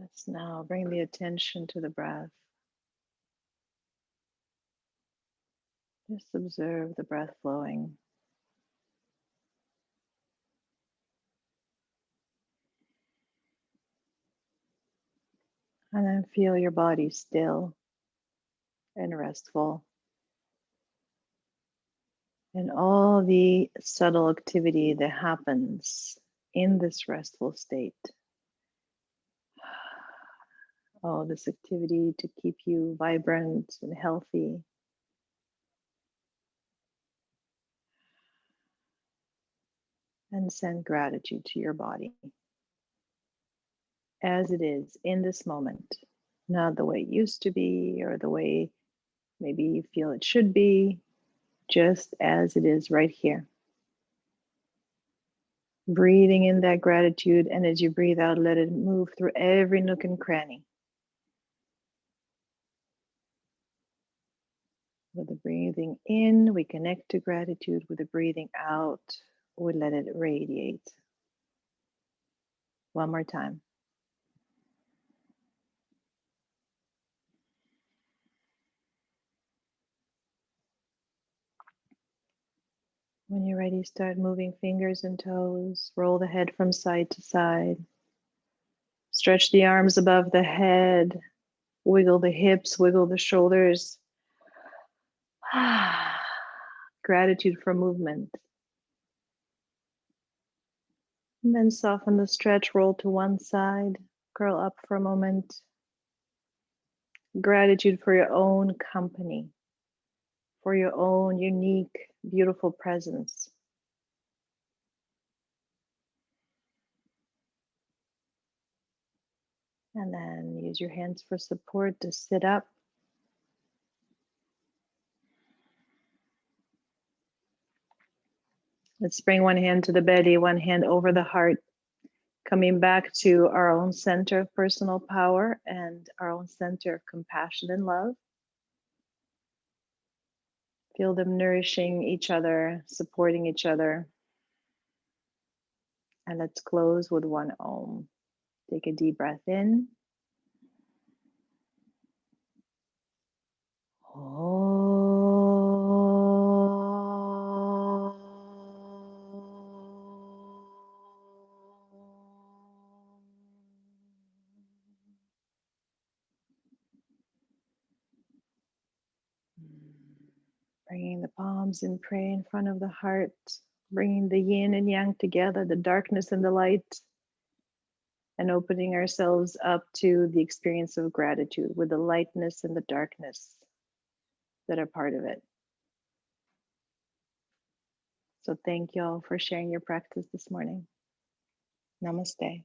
Let's now bring the attention to the breath. Just observe the breath flowing. And then feel your body still and restful. And all the subtle activity that happens in this restful state. All this activity to keep you vibrant and healthy. And send gratitude to your body as it is in this moment, not the way it used to be or the way maybe you feel it should be, just as it is right here. Breathing in that gratitude, and as you breathe out, let it move through every nook and cranny. With the breathing in, we connect to gratitude. With the breathing out, we let it radiate. One more time. When you're ready, start moving fingers and toes. Roll the head from side to side. Stretch the arms above the head. Wiggle the hips, wiggle the shoulders. Gratitude for movement. And then soften the stretch, roll to one side, curl up for a moment. Gratitude for your own company, for your own unique, beautiful presence. And then use your hands for support to sit up. Let's bring one hand to the belly, one hand over the heart, coming back to our own center of personal power and our own center of compassion and love. Feel them nourishing each other, supporting each other. And let's close with one Om. Take a deep breath in. Bringing the palms in prayer in front of the heart, bringing the yin and yang together, the darkness and the light, and opening ourselves up to the experience of gratitude with the lightness and the darkness that are part of it. So thank you all for sharing your practice this morning. Namaste.